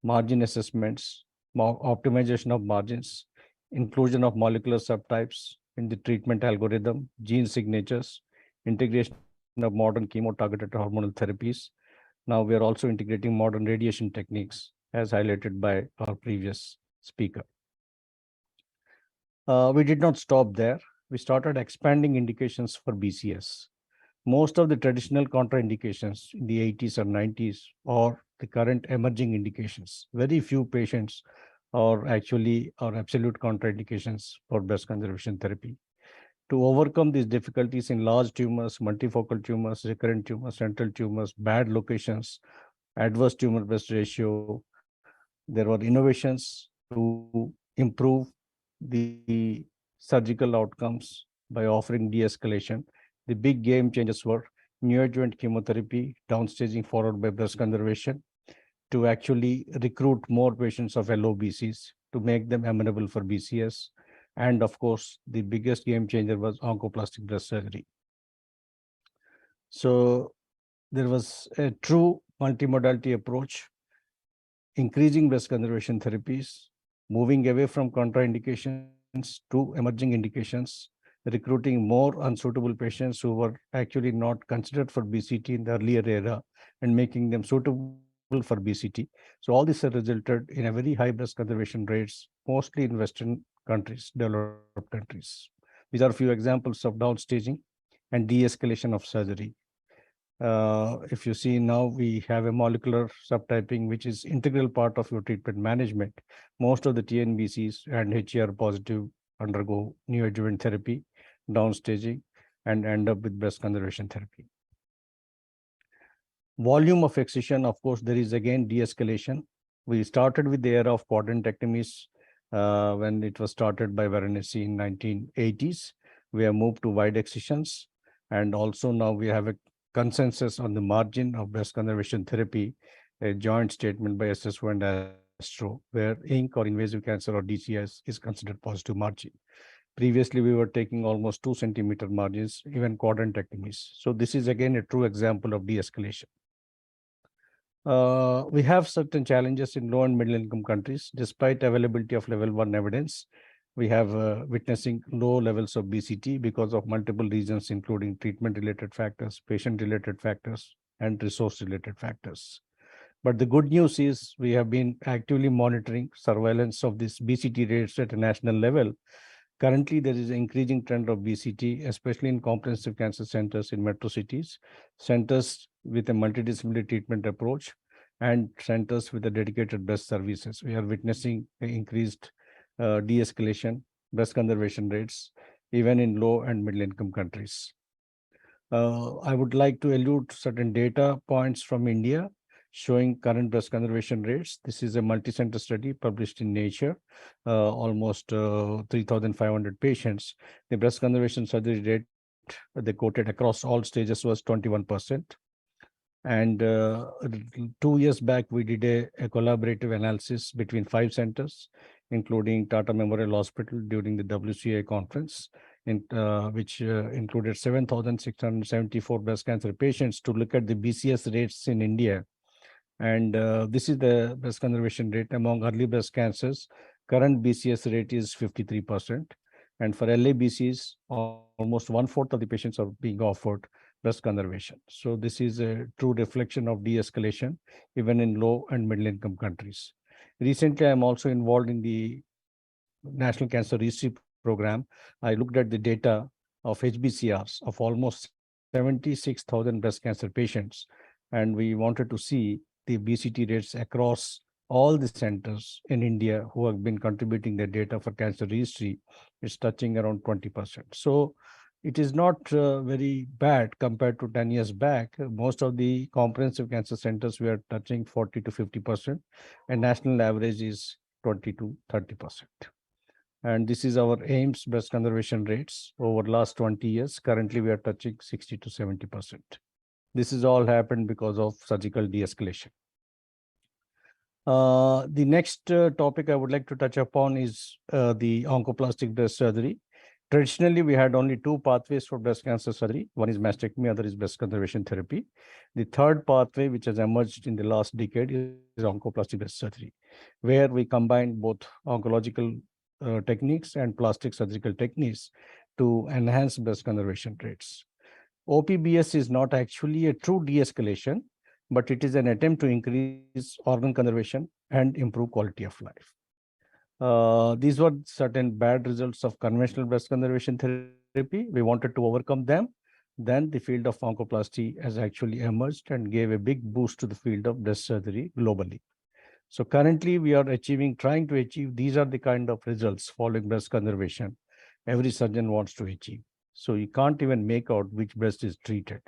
margin assessments, optimization of margins, inclusion of molecular subtypes in the treatment algorithm, gene signatures, integration of modern chemo-targeted hormonal therapies. Now we are also integrating modern radiation techniques, as highlighted by our previous speaker. We did not stop there. We started expanding indications for BCS. Most of the traditional contraindications in the 80s or 90s or the current emerging indications, very few patients are actually are absolute contraindications for breast conservation therapy. To overcome these difficulties in large tumors, multifocal tumors, recurrent tumors, central tumors, bad locations, adverse tumor breast ratio, there were innovations to improve the surgical outcomes by offering de-escalation. The big game changers were neoadjuvant chemotherapy, downstaging followed by breast conservation, to actually recruit more patients of LOBCs to make them amenable for BCS. And of course, the biggest game changer was oncoplastic breast surgery. So there was a true multimodality approach, increasing breast conservation therapies, moving away from contraindications to emerging indications, recruiting more unsuitable patients who were actually not considered for BCT in the earlier era and making them suitable for BCT. So all this has resulted in a very high breast conservation rates, mostly in Western countries, developed countries. These are a few examples of downstaging and de-escalation of surgery. If you see now, we have a molecular subtyping, which is integral part of your treatment management. Most of the TNBCs and HER positive undergo neoadjuvant therapy, downstaging, and end up with breast conservation therapy. Volume of excision, of course, there is again de-escalation. We started with the era of quadrantectomies when it was started by Varanasi in 1980s. We have moved to wide excisions, and also now we have a consensus on the margin of breast conservation therapy, a joint statement by SSO and ASTRO, where INC or invasive cancer or DCS is considered positive margin. Previously, we were taking almost 2 centimeter margins, even quadrantectomies. So this is again a true example of de-escalation. We have certain challenges in low and middle income countries. Despite availability of level 1 evidence, we have witnessing low levels of BCT because of multiple reasons, including treatment-related factors, patient-related factors, and resource-related factors. But the good news is we have been actively monitoring surveillance of these BCT rates at a national level. Currently, there is an increasing trend of BCT, especially in comprehensive cancer centers in metro cities, centers with a multidisciplinary treatment approach, and centers with a dedicated breast services. We are witnessing increased de-escalation, breast conservation rates, even in low and middle income countries. I would like to allude to certain data points from India showing current breast conservation rates. This is a multi-center study published in Nature, almost 3,500 patients. The breast conservation surgery rate they quoted across all stages was 21%. And 2 years back, we did a collaborative analysis between 5 centers, including Tata Memorial Hospital during the WCA conference, which included 7,674 breast cancer patients to look at the BCS rates in India. And this is the breast conservation rate among early breast cancers. Current BCS rate is 53%. And for LABCs, almost 1/4 of the patients are being offered breast conservation. So this is a true reflection of de-escalation, even in low and middle income countries. Recently, I'm also involved in the National Cancer Registry Program. I looked at the data of HBCRs of almost 76,000 breast cancer patients, and we wanted to see the BCT rates across all the centers in India who have been contributing their data for cancer registry. It's touching around 20%. So it is not very bad compared to 10 years back. Most of the comprehensive cancer centers, we are touching 40 to 50%, and national average is 20 to 30%. And this is our AIMS breast conservation rates over last 20 years. Currently, we are touching 60 to 70%. This is all happened because of surgical de-escalation. The next topic I would like to touch upon is the oncoplastic breast surgery. Traditionally, we had only two pathways for breast cancer surgery. One is mastectomy, other is breast conservation therapy. The third pathway, which has emerged in the last decade, is oncoplastic breast surgery, where we combine both oncological techniques and plastic surgical techniques to enhance breast conservation rates. OPBS is not actually a true de-escalation, but it is an attempt to increase organ conservation and improve quality of life. These were certain bad results of conventional breast conservation therapy. We wanted to overcome them. Then the field of oncoplasty has actually emerged and gave a big boost to the field of breast surgery globally. So currently we are trying to achieve, these are the kind of results following breast conservation every surgeon wants to achieve. So you can't even make out which breast is treated.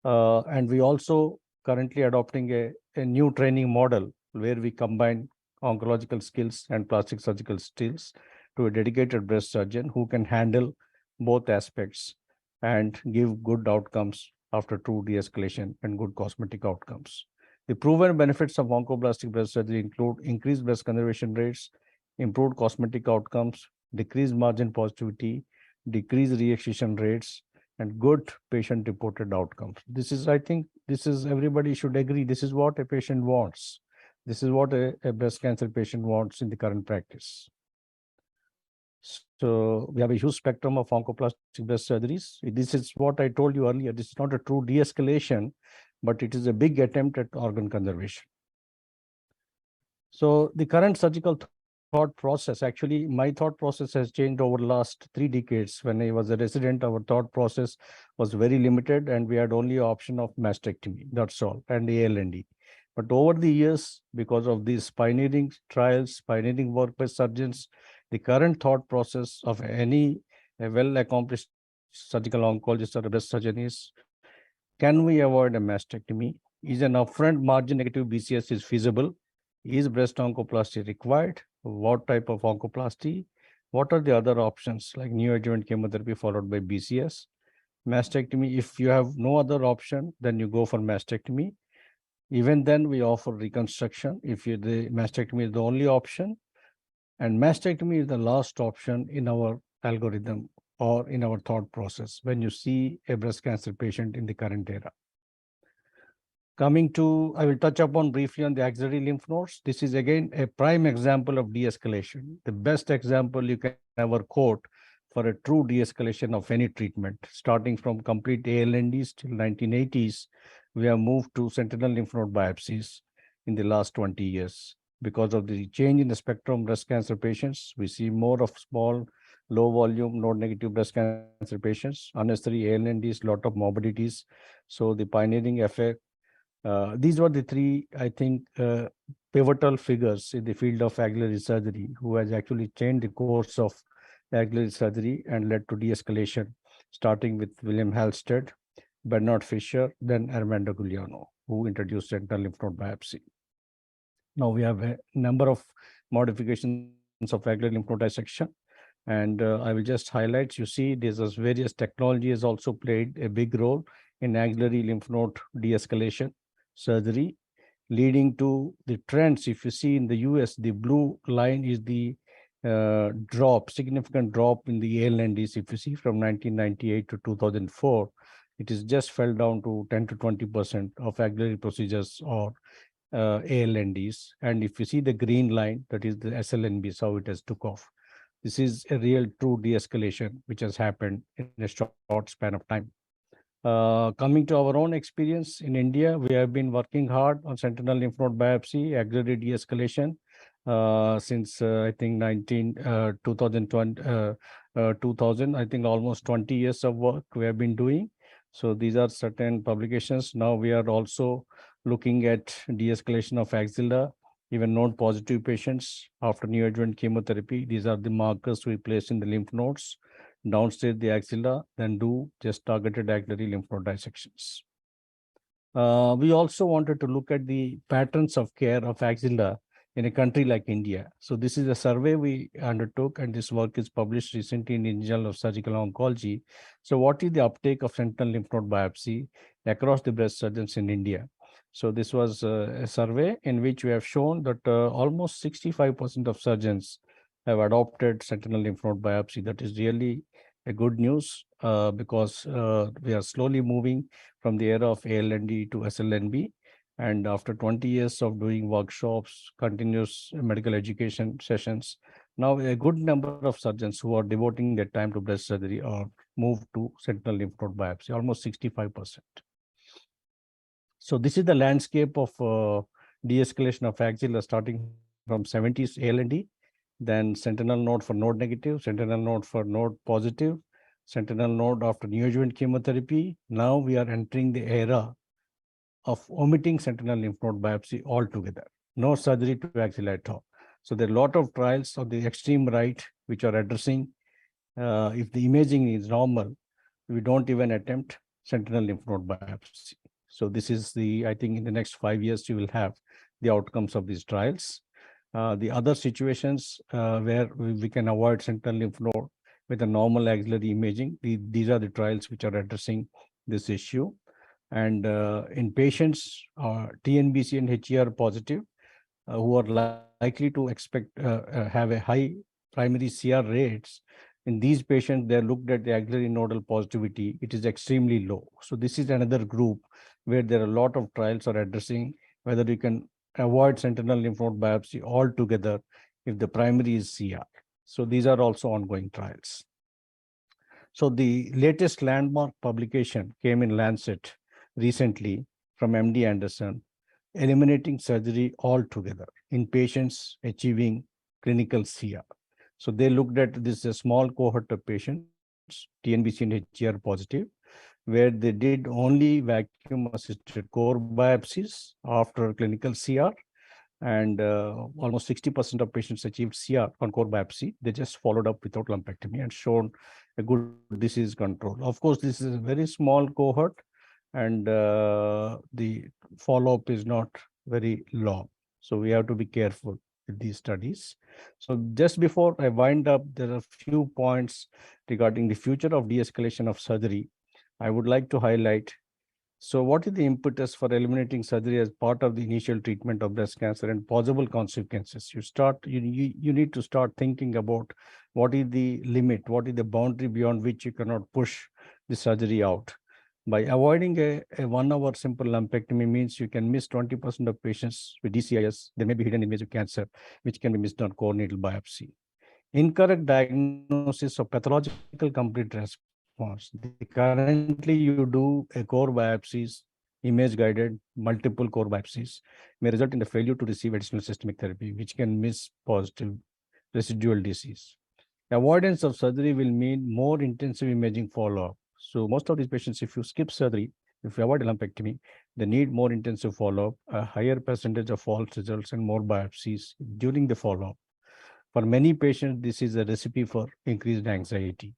And we also currently adopting a new training model where we combine oncological skills and plastic surgical skills to a dedicated breast surgeon who can handle both aspects and give good outcomes after true de-escalation and good cosmetic outcomes. The proven benefits of oncoplastic breast surgery include increased breast conservation rates, improved cosmetic outcomes, decreased margin positivity, decreased re-excision rates, and good patient-reported outcomes. This is, I think, everybody should agree, this is what a patient wants. This is what a breast cancer patient wants in the current practice. So we have a huge spectrum of oncoplastic breast surgeries. This is what I told you earlier. This is not a true de-escalation, but it is a big attempt at organ conservation. So the current surgical thought process, actually, my thought process has changed over the last 3 decades. When I was a resident, our thought process was very limited and we had only option of mastectomy, that's all, and ALND. But over the years, because of these pioneering trials, pioneering work by surgeons, the current thought process of any well-accomplished surgical oncologist or a breast surgeon is, can we avoid a mastectomy? Is an upfront margin negative BCS is feasible? Is breast oncoplasty required? What type of oncoplasty? What are the other options like neoadjuvant chemotherapy followed by BCS? Mastectomy, if you have no other option, then you go for mastectomy. Even then, we offer reconstruction if the mastectomy is the only option. And mastectomy is the last option in our algorithm or in our thought process when you see a breast cancer patient in the current era. Coming to, I will touch upon briefly on the axillary lymph nodes. This is again a prime example of de-escalation, the best example you can ever quote for a true de-escalation of any treatment. Starting from complete ALNDs till 1980s, we have moved to sentinel lymph node biopsies in the last 20 years. Because of the change in the spectrum of breast cancer patients, we see more of small, low volume, node negative breast cancer patients, unnecessary ALNDs, lot of morbidities. So the pioneering effect, these were the 3, I think, pivotal figures in the field of axillary surgery who has actually changed the course of axillary surgery and led to de-escalation, starting with William Halsted, Bernard Fisher, then Armando Guglielmo, who introduced sentinel lymph node biopsy. Now we have a number of modifications of axillary lymph node dissection, And I will just highlight, you see, there's various technologies also played a big role in axillary lymph node de-escalation surgery, leading to the trends. If you see in the US, the blue line is the significant drop in the ALNDs. If you see from 1998 to 2004, it is just fell down to 10 to 20% of axillary procedures or ALNDs. And if you see the green line, that is the SLNBs, how it has took off. This is a real true de-escalation which has happened in a short span of time. Coming to our own experience in India, we have been working hard on sentinel lymph node biopsy, axillary de-escalation since I think 2000, I think almost 20 years of work we have been doing. So these are certain publications. Now we are also looking at de-escalation of axilla, even node positive patients after neoadjuvant chemotherapy. These are the markers we place in the lymph nodes, downstage the axilla, then do just targeted axillary lymph node dissections. We also wanted to look at the patterns of care of axilla in a country like India. So this is a survey we undertook, and this work is published recently in the Journal of Surgical Oncology. So what is the uptake of sentinel lymph node biopsy across the breast surgeons in India? So this was a survey in which we have shown that almost 65% of surgeons have adopted sentinel lymph node biopsy. That is really a good news because we are slowly moving from the era of ALND to SLNB. And after 20 years of doing workshops, continuous medical education sessions, now a good number of surgeons who are devoting their time to breast surgery are moved to sentinel lymph node biopsy, almost 65%. So this is the landscape of de-escalation of axilla starting from 70s ALND, then sentinel node for node negative, sentinel node for node positive, sentinel node after neoadjuvant chemotherapy. Now we are entering the era of omitting sentinel lymph node biopsy altogether. No surgery to axilla at all. So there are a lot of trials on the extreme right which are addressing if the imaging is normal, we don't even attempt sentinel lymph node biopsy. So this is the, I think in the next 5 years, you will have the outcomes of these trials. The other situations where we can avoid sentinel lymph node with a normal axillary imaging, these are the trials which are addressing this issue. And in patients, TNBC and HER positive, who are likely to expect have a high primary CR rates, in these patients, they are looked at the axillary nodal positivity. It is extremely low. So this is another group where there are a lot of trials are addressing whether you can avoid sentinel lymph node biopsy altogether if the primary is CR. So these are also ongoing trials. So the latest landmark publication came in Lancet recently from MD Anderson, eliminating surgery altogether in patients achieving clinical CR. So they looked at this a small cohort of patients, TNBC and HER positive, where they did only vacuum-assisted core biopsies after clinical CR, and almost 60% of patients achieved CR on core biopsy. They just followed up without lumpectomy and shown a good disease control. Of course, this is a very small cohort, and the follow-up is not very long. So we have to be careful with these studies. So just before I wind up, there are a few points regarding the future of de-escalation of surgery I would like to highlight. So what is the impetus for eliminating surgery as part of the initial treatment of breast cancer and possible consequences? You need to start thinking about what is the limit, what is the boundary beyond which you cannot push the surgery out. By avoiding a 1 hour simple lumpectomy means you can miss 20% of patients with DCIS. There may be hidden invasive cancer, which can be missed on core needle biopsy. Incorrect diagnosis of pathological complete response. Currently, you do a core biopsies, image-guided, multiple core biopsies, may result in the failure to receive additional systemic therapy, which can miss positive residual disease. Avoidance of surgery will mean more intensive imaging follow-up. So most of these patients, if you skip surgery, if you avoid a lumpectomy, they need more intensive follow-up, a higher percentage of false results, and more biopsies during the follow-up. For many patients, this is a recipe for increased anxiety.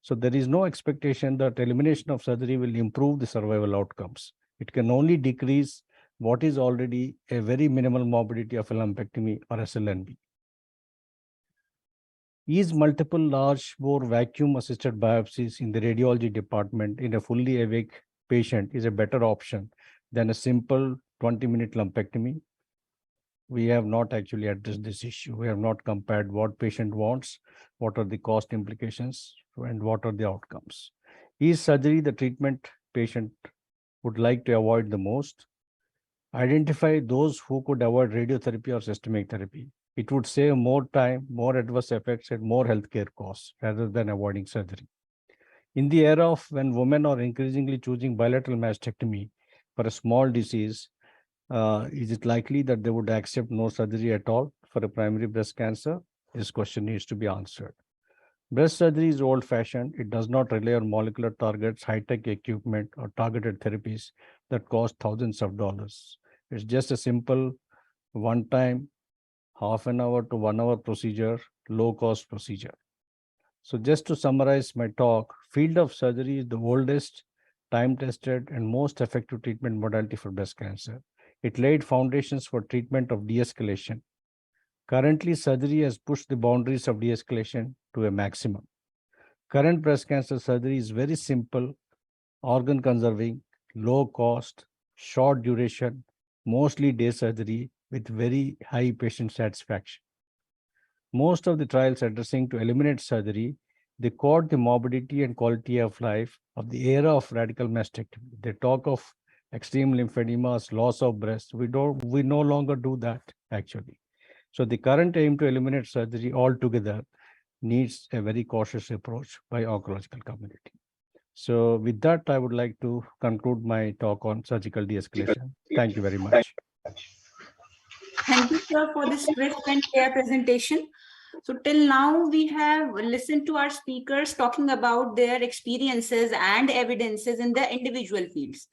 So there is no expectation that elimination of surgery will improve the survival outcomes. It can only decrease what is already a very minimal morbidity of a lumpectomy or SLNB. Is multiple large bore vacuum assisted biopsies in the radiology department in a fully awake patient is a better option than a simple 20-minute lumpectomy? We have not actually addressed this issue. We have not compared what patient wants, what are the cost implications, and what are the outcomes. Is surgery the treatment patient would like to avoid the most? Identify those who could avoid radiotherapy or systemic therapy. It would save more time, more adverse effects, and more healthcare costs rather than avoiding surgery. In the era of when women are increasingly choosing bilateral mastectomy for a small disease, is it likely that they would accept no surgery at all for a primary breast cancer? This question needs to be answered. Breast surgery is old-fashioned. It does not rely on molecular targets, high-tech equipment, or targeted therapies that cost thousands of dollars. It's just a simple one-time, half an hour to 1 hour procedure, low-cost procedure. So just to summarize my talk, field of surgery is the oldest, time-tested, and most effective treatment modality for breast cancer. It laid foundations for treatment of de-escalation. Currently, surgery has pushed the boundaries of de-escalation to a maximum. Current breast cancer surgery is very simple, organ conserving, low cost, short duration, mostly day surgery with very high patient satisfaction. Most of the trials addressing to eliminate surgery, they quote the morbidity and quality of life of the era of radical mastectomy. They talk of extreme lymphedemas, loss of breast. We no longer do that actually. So the current aim to eliminate surgery altogether needs a very cautious approach by oncological community. So with that, I would like to conclude my talk on surgical de-escalation. Thank you very much. Thank you, sir, for this crisp and clear presentation. So till now, we have listened to our speakers talking about their experiences and evidences in their individual fields.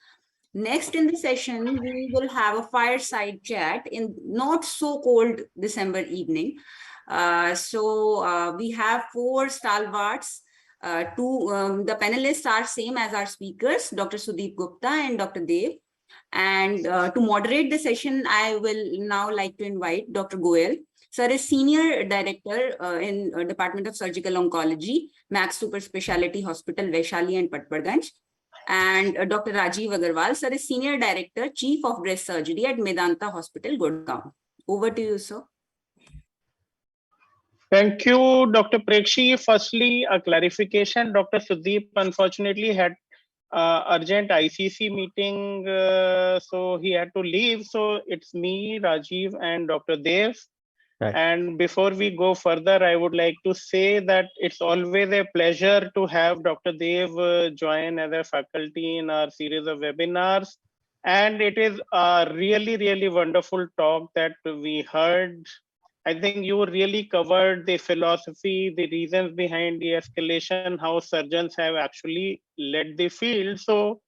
Next in the session, we will have a fireside chat in not so cold December evening. We have four stalwarts. The panelists are same as our speakers, Dr. Sudeep Gupta and Dr. Dev. And to moderate the session, I will now like to invite Dr. Goel. Sir is Senior Director in Department of Surgical Oncology, Max Super Speciality Hospital, Vaishali and Patparganj. And Dr. Rajiv Agarwal, sir is Senior Director, Chief of Breast Surgery at Medanta Hospital, Gurgaon. Over to you, sir. Thank you, Dr. Prekshi. Firstly, a clarification. Dr. Sudeep unfortunately had urgent ICC meeting, so he had to leave. So it's me, Rajiv, and Dr. Dev. Right. And before we go further, I would like to say that it's always a pleasure to have Dr. Dev join as a faculty in our series of webinars. And it is a really, really wonderful talk that we heard. I think you really covered the philosophy, the reasons behind the escalation, how surgeons have actually led the field. So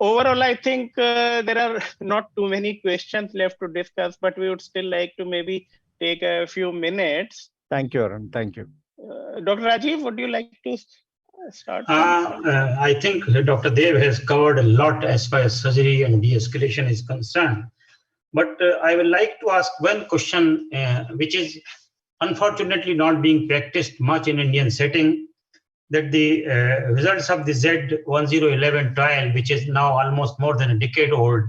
overall, I think there are not too many questions left to discuss, but we would still like to maybe take a few minutes. Thank you, Arun. Thank you. Dr. Rajiv, would you like to start? I think Dr. Dev has covered a lot as far as surgery and de-escalation is concerned. But I would like to ask one question, which is unfortunately not being practiced much in Indian setting, that the results of the Z1011 trial, which is now almost more than a decade old,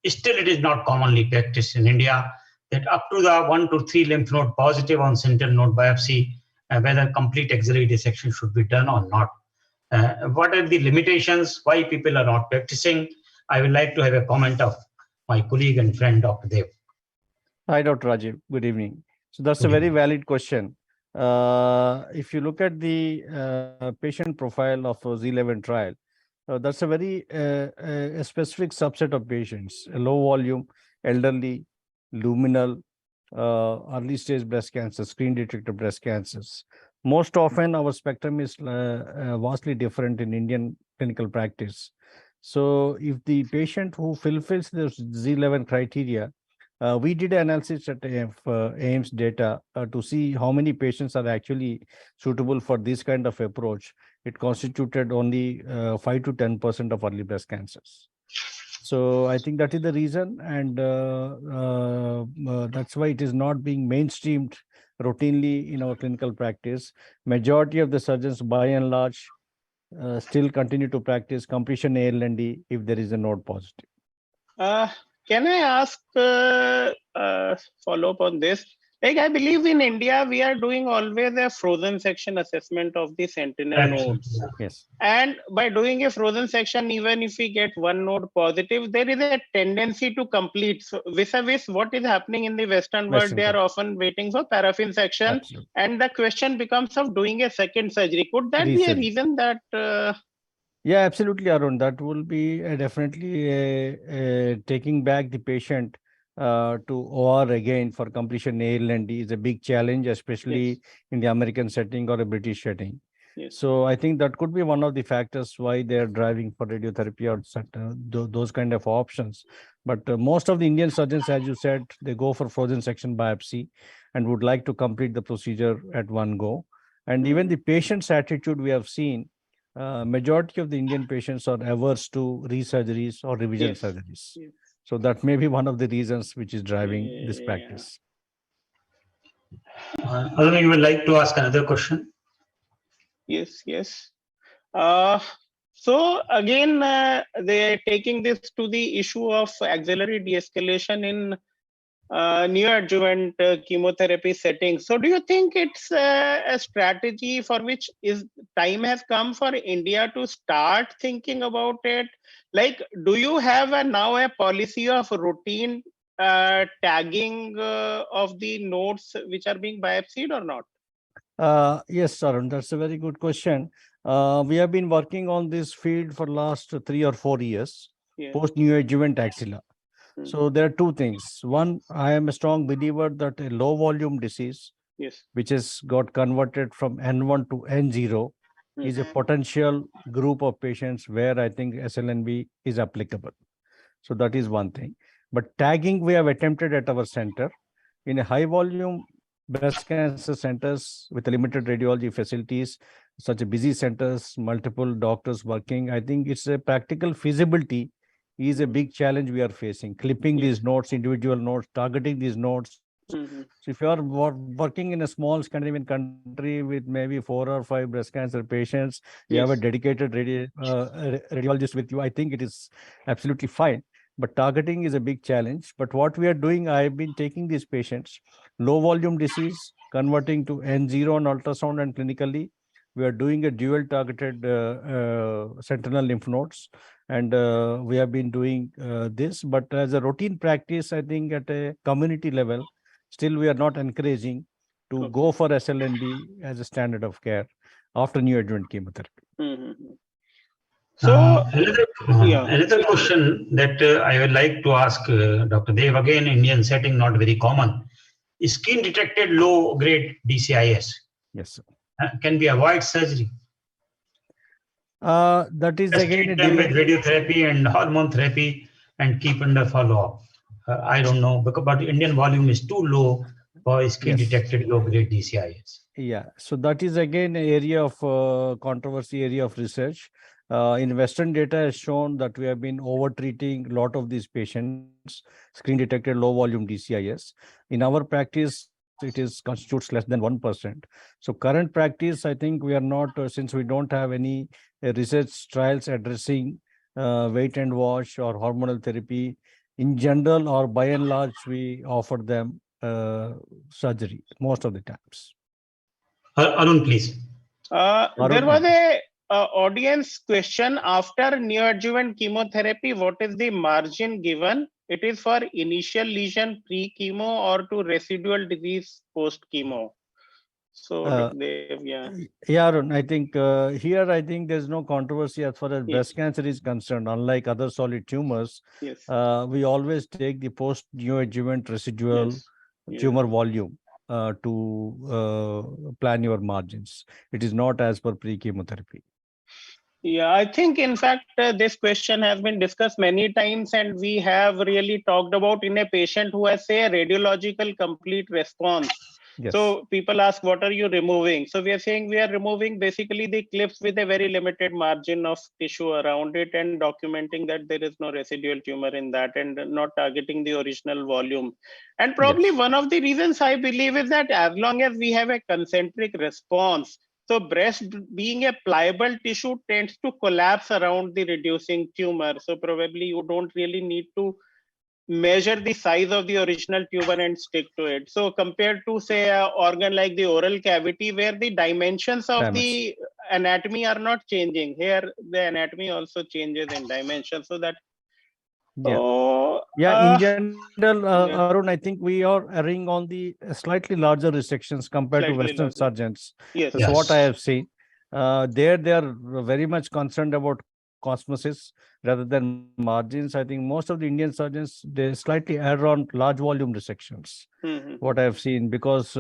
still it is not commonly practiced in India, that up to the 1 to 3 lymph node positive on sentinel node biopsy, whether complete axillary dissection should be done or not. What are the limitations, why people are not practicing? I would like to have a comment of my colleague and friend, Dr. Dev. Hi, Dr. Rajiv. Good evening. So that's a very valid question. If you look at the patient profile of a Z11 trial, that's a very a specific subset of patients, a low volume, elderly, luminal, early stage breast cancer, screen detected breast cancers. Most often our spectrum is vastly different in Indian clinical practice. So if the patient who fulfills the Z11 criteria, we did an analysis at AIMS data to see how many patients are actually suitable for this kind of approach. It constituted only 5 to 10% of early breast cancers. So I think that is the reason, and that's why it is not being mainstreamed routinely in our clinical practice. Majority of the surgeons, by and large, still continue to practice completion ALND if there is a node positive. Uh, can I ask follow up on this? Like, I believe in India, we are doing always a frozen section assessment of the sentinel Absolutely. nodes. Yes. And by doing a frozen section, even if we get one node positive, there is a tendency to complete. So vis-a-vis what is happening in the Western world, they are often waiting for paraffin section. Absolutely. And the question becomes of doing a second surgery. Could that be a Resurgery. reason that Yeah, absolutely, Arun. That will be definitely taking back the patient to OR again for completion ALND is a big challenge, especially yes, in the American setting or a British setting. yes, So I think that could be one of the factors why they are driving for radiotherapy or those kind of options. But most of the Indian surgeons, as you said, they go for frozen section biopsy and would like to complete the procedure at one go. And even the patient's attitude we have seen, majority of the Indian patients are averse to resurgeries or revision yes, surgeries. yes. So that may be one of the reasons which is driving this Yeah. practice. Arun, you would like to ask another question? Yes, yes. So again, they are taking this to the issue of axillary de-escalation in neoadjuvant chemotherapy settings. So do you think it's a strategy for which is time has come for India to start thinking about it? Like, do you have now a policy of routine tagging of the nodes which are being biopsied or not? Yes, Arun, that's a very good question. We have been working on this field for last 3 or 4 years, Yeah. post neoadjuvant axilla. Mm. So there are two things. One, I am a strong believer that a low volume disease, Yes. which has got converted from N1 to N0, is a potential group of patients where I think SLNB is applicable. So that is one thing. But tagging we have attempted at our center in a high volume breast cancer centers with limited radiology facilities, such a busy centers, multiple doctors working. I think it's a practical feasibility is a big challenge we are facing. Clipping these nodes, individual nodes, targeting these nodes. So if you are working in a small Scandinavian country with maybe 4 or 5 breast cancer patients, you have a Yes. dedicated radiologist with you, I think it is absolutely fine. But targeting is a big challenge. But what we are doing, I've been taking these patients, low volume disease, converting to N0 on ultrasound and clinically. We are doing a dual targeted sentinel lymph nodes. And we have been doing this. But as a routine practice, I think at a community level, still we are not encouraging to go for SLNB as a standard of care after neoadjuvant chemotherapy. So, another question that I would like to ask Dr. Dev, again, Indian setting, not very common. Skin detected low grade DCIS. Yes, sir. Can we avoid surgery? That is Just again treat them with radiotherapy and hormone therapy and keep under follow-up. I don't know, but Indian volume is too low for skin detected low grade DCIS. Yeah, so that is again an area of controversy, area of research. In Western data has shown that we have been over-treating a lot of these patients, screen detected low volume DCIS. In our practice, it is constitutes less than 1%. So current practice, I think we are not, since we don't have any research trials addressing wait and watch or hormonal therapy, in general or by and large, we offer them surgery most of the times. Arun, please. There was a audience question after neoadjuvant chemotherapy. What is the margin given? It is for initial lesion pre-chemo or to residual disease post-chemo. So, yeah, Arun, I think here I think there's no controversy as far as breast cancer is concerned. Unlike other solid tumors, we always take the post-neoadjuvant residual tumor volume to plan your margins. It is not as per pre-chemotherapy. Yeah, I think in fact this question has been discussed many times, and we have really talked about in a patient who has say a radiological complete response. Yes. So people ask, what are you removing? So we are saying we are removing basically the clips with a very limited margin of tissue around it and documenting that there is no residual tumor in that and not targeting the original volume. And probably Yes. one of the reasons I believe is that as long as we have a concentric response, so breast being a pliable tissue tends to collapse around the reducing tumor. So probably you don't really need to measure the size of the original tumor and stick to it. So compared to say an organ like the oral cavity where the dimensions of the anatomy are not changing, here the anatomy also changes in dimension. So that Yeah. so In general, yeah, Arun, I think we are erring on the slightly larger resections compared to slightly Western larger. surgeons. Yes. That's what I Yes. have seen. There, they are very much concerned about cosmesis rather than margins. I think most of the Indian surgeons, they slightly err on large volume resections. What I have seen, because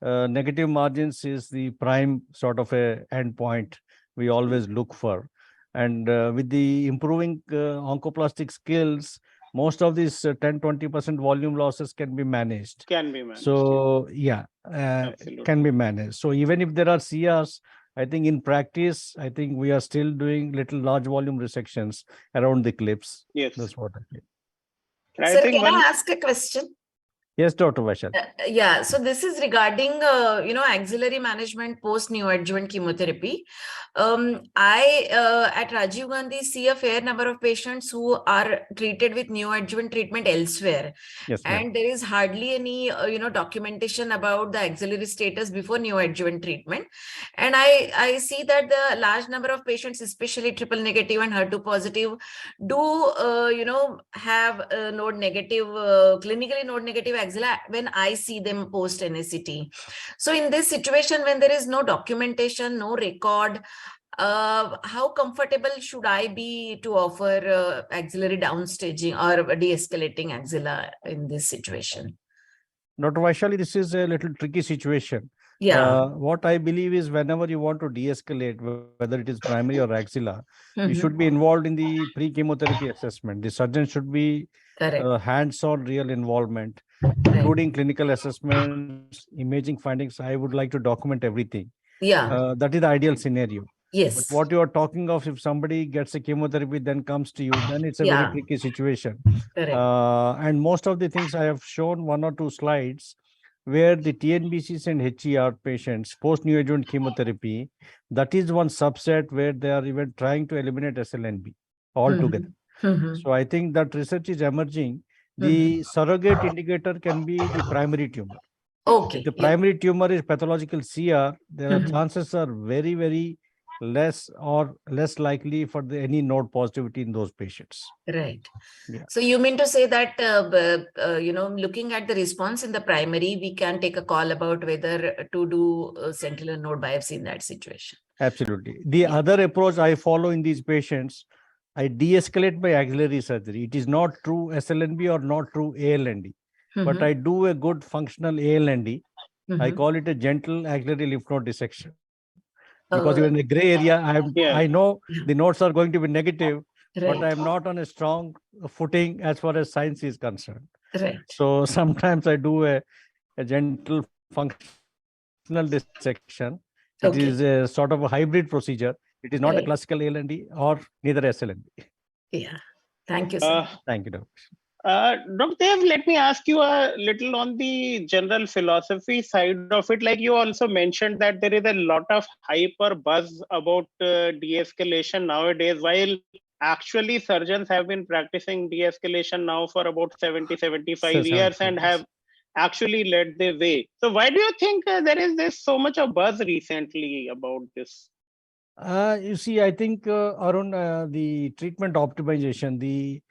negative margins is the prime sort of a endpoint we always look for. And with the improving oncoplastic skills, most of these 10-20% volume losses can be managed. Can be managed. So Absolutely. can be managed. So even if there are CRs, I think in practice, I think we are still doing little large volume resections around the clips. Yes. That's what I think. And I Sir, think can one I ask a question? Yes, Dr. Vaishal. Yeah, so this is regarding, axillary management post neoadjuvant chemotherapy. I at Rajiv Gandhi see a fair number of patients who are treated with neoadjuvant treatment elsewhere. Yes, ma'am. And there is hardly any, documentation about the axillary status before neoadjuvant treatment. And I see that the large number of patients, especially triple negative and HER2 positive, do, have node negative, clinically node negative axilla when I see them post NACT. So in this situation, when there is no documentation, no record, how comfortable should I be to offer axillary downstaging or de-escalating axilla in this situation? Dr. Vaishali, this is a little tricky situation. Yeah. What I believe is whenever you want to de-escalate, whether it is primary or axilla, you should Mhm. be involved in the pre-chemotherapy assessment. The surgeon should be Correct. hands-on real involvement, Right. including clinical assessments, imaging findings. I would like to document everything. Yeah. That is the ideal scenario. But Yes. what you are talking of, if somebody gets a chemotherapy, then comes to you, then it's a very Yeah. tricky situation. Correct. And most of the things I have shown 1 or 2 slides where the TNBCs and HER patients post neoadjuvant chemotherapy, that is one subset where they are even trying to eliminate SLNB altogether. Mhm. So I think that research is emerging. The surrogate indicator can be the primary tumor. Okay. If the Yeah. primary tumor is pathological CR, there are Mhm. chances are very, very less or less likely for any node positivity in those patients. Right. Yeah. So you mean to say that, looking at the response in the primary, we can take a call about whether to do sentinel node biopsy in that situation. Absolutely. The Yeah. other approach I follow in these patients, I de-escalate by axillary surgery. It is not true SLNB or not true ALND, but I do a good functional ALND. I call it a gentle axillary lymph node dissection. Because you're in a gray area, Yeah. I know the nodes are going to be negative, but Right. I'm not on a strong footing as far as science is concerned. Right. So sometimes I do a gentle functional dissection. It is a Okay. sort of a hybrid procedure. It is not a Right. classical ALND or neither SLND. Yeah. Thank you, sir. Thank you, Dr. Dr. Dev, let me ask you a little on the general philosophy side of it. Like you also mentioned that there is a lot of hype or buzz about de-escalation nowadays, while actually surgeons have been practicing de-escalation now for about 70, 75 years and have actually led the way. So why do you think there is this so much of buzz recently about this? You see, I think around the treatment optimization, the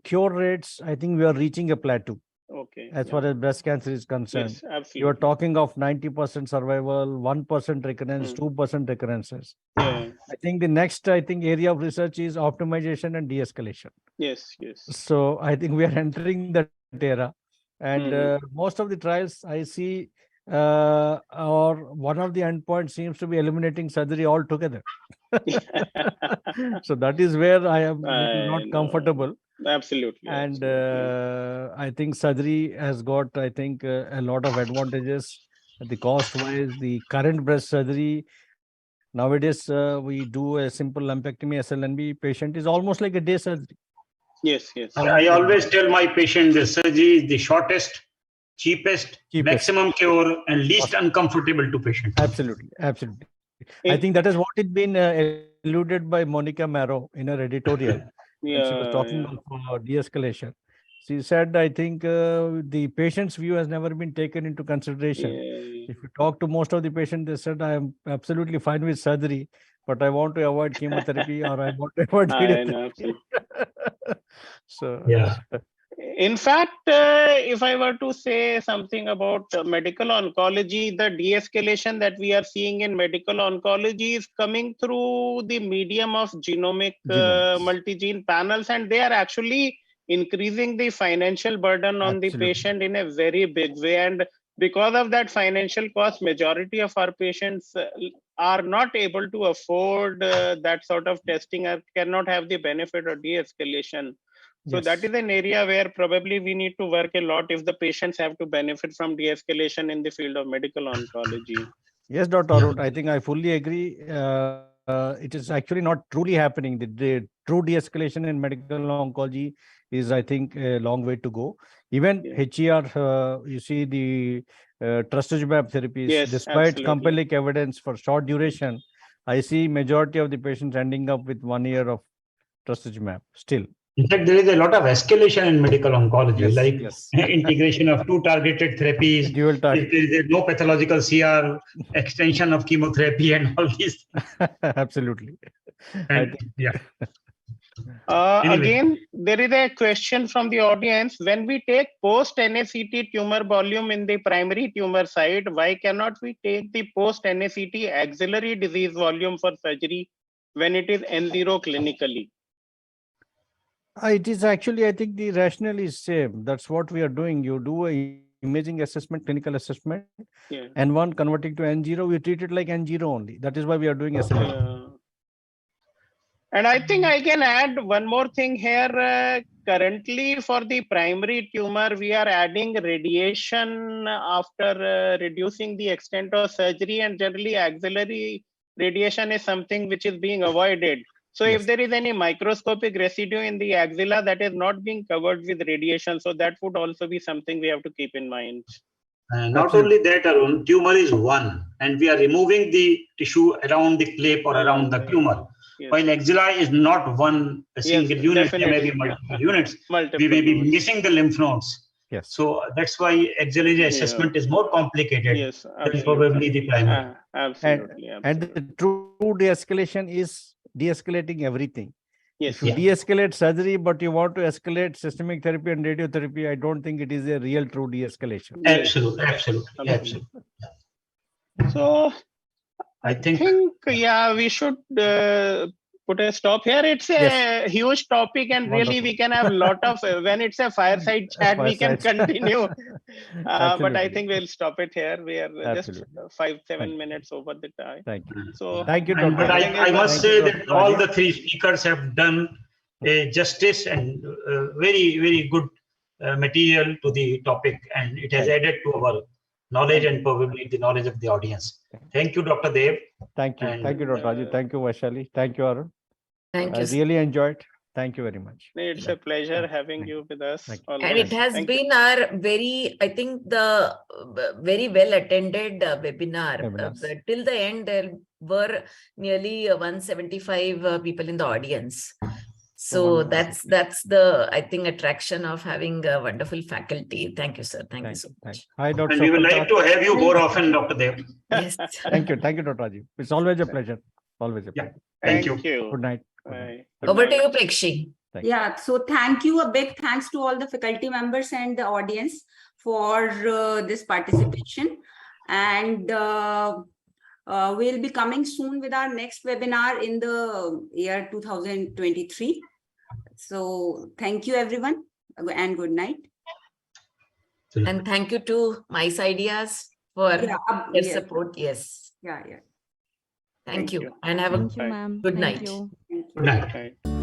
cure rates, I think we are reaching a plateau. Okay. As far as breast cancer is concerned. Yes, absolutely. You are talking of 90% survival, 1% recurrence, 2% recurrences. Yeah. I think the next, area of research is optimization and de-escalation. Yes, yes. So I think we are entering that era. And most of the trials I see, or one of the endpoints seems to be eliminating surgery altogether. So that is where I am little not comfortable. Absolutely. And absolutely. I think surgery has got, I think, a lot of advantages. The cost wise, the current breast surgery nowadays, we do a simple lumpectomy SLNB patient is almost like a day surgery. Yes, yes. I always tell my patient the surgery is the shortest, cheapest, maximum cure, and least uncomfortable to patient. Absolutely, absolutely. I think that is what it been alluded by Monica Marrow in her editorial when she was talking Yeah, of de-escalation. She said, I think the patient's view has never been taken into consideration. yeah. If you talk to most of the patients, they said, I am absolutely fine with surgery, but I want to avoid chemotherapy or I want to avoid I know, radiotherapy. absolutely. So, Yeah. In fact, if I were to say something about medical oncology, the de-escalation that we are seeing in medical oncology is coming through the medium of genomic Genomics. multi-gene panels, and they are actually increasing the financial burden on the Absolutely. patient in a very big way. And because of that financial cost, majority of our patients are not able to afford that sort of testing or cannot have the benefit of de-escalation. So that is an area where probably we need to work a lot if the patients have to benefit from de-escalation in the field of medical oncology. Yes, Dr. Yeah. Arut, I think I fully agree. It is actually not truly happening. The true de-escalation in medical oncology is, I think, a long way to go. Even Yeah. HER, you see the trastuzumab therapies, Yes, despite absolutely. compelling evidence for short duration, I see majority of the patients ending up with 1 year of trastuzumab still. In fact, there is a lot of escalation in medical oncology, Yes, like yes. integration of two targeted therapies. Dual If target. there is no pathological CR, extension of chemotherapy, and all these. Absolutely. I And think. yeah. Anyway. Again, there is a question from the audience. When we take post-NACT tumor volume in the primary tumor site, why cannot we take the post-NACT axillary disease volume for surgery when it is N0 clinically? It is actually, I think the rationale is same. That's what we are doing. You do a imaging assessment, clinical assessment, Yeah. N1 converting to N0, we treat it like N0 only. That is why we are doing SLA. Yeah. And I think I can add one more thing here. Currently, for the primary tumor, we are adding radiation after reducing the extent of surgery, and generally axillary radiation is something which is being avoided. So if there is any microscopic residue in the axilla that is not being covered with radiation, so that would also be something we have to keep in mind. Not only that, Arun, tumor is one, and we are removing the tissue around the clap or around the tumor. Yes. While axilla is not one single unit, there may be definitely. multiple units. Multiple We may be nodes. missing the lymph nodes. Yes. So that's why axillary assessment is more complicated Yes, than probably the primary. Absolutely. And the true de-escalation is de-escalating everything. Yes. If you de-escalate surgery, but you want to escalate systemic therapy and radiotherapy, I don't think it is a real true de-escalation. Absolutely, absolutely, absolutely. So I think yeah, we should put a stop here. It's a huge topic, and really we can have a lot of when it's a fireside chat, we can continue. But I think we'll stop it here. We are just 5-7 minutes over the time. Thank you. So Thank you, But Dr. I must say that all the three speakers have done a justice and very, very good material to the topic, and it has added to our knowledge and probably the knowledge of the audience. Thank you, Dr. Dev. Thank you. Thank you, Dr. Raju. Thank you, Vaishali. Thank you, Arun. Thank I you. really enjoyed. Thank you very much. It's a pleasure having you with us. And it has been our I think the very well attended webinar. Till the end, there were nearly 175 people in the audience. So that's the, I think, attraction of having a wonderful faculty. Thank you, sir. Thank you so much. Hi, Dr. And we would like to have you more often, Dr. Dev. Yes. Thank you. Thank you, Dr. Raju. It's always a pleasure. Always a pleasure. Thank you. Good night. Over to you, Prekshi. Yeah, so thank you. A big thanks to all the faculty members and the audience for this participation. And we'll be coming soon with our next webinar in the year 2023. So thank you, everyone, and good night. And thank you to Mice Ideas for their support. Yes. Yeah. Thank you. And have a Thank you, ma'am. good Thank night. you. Good night.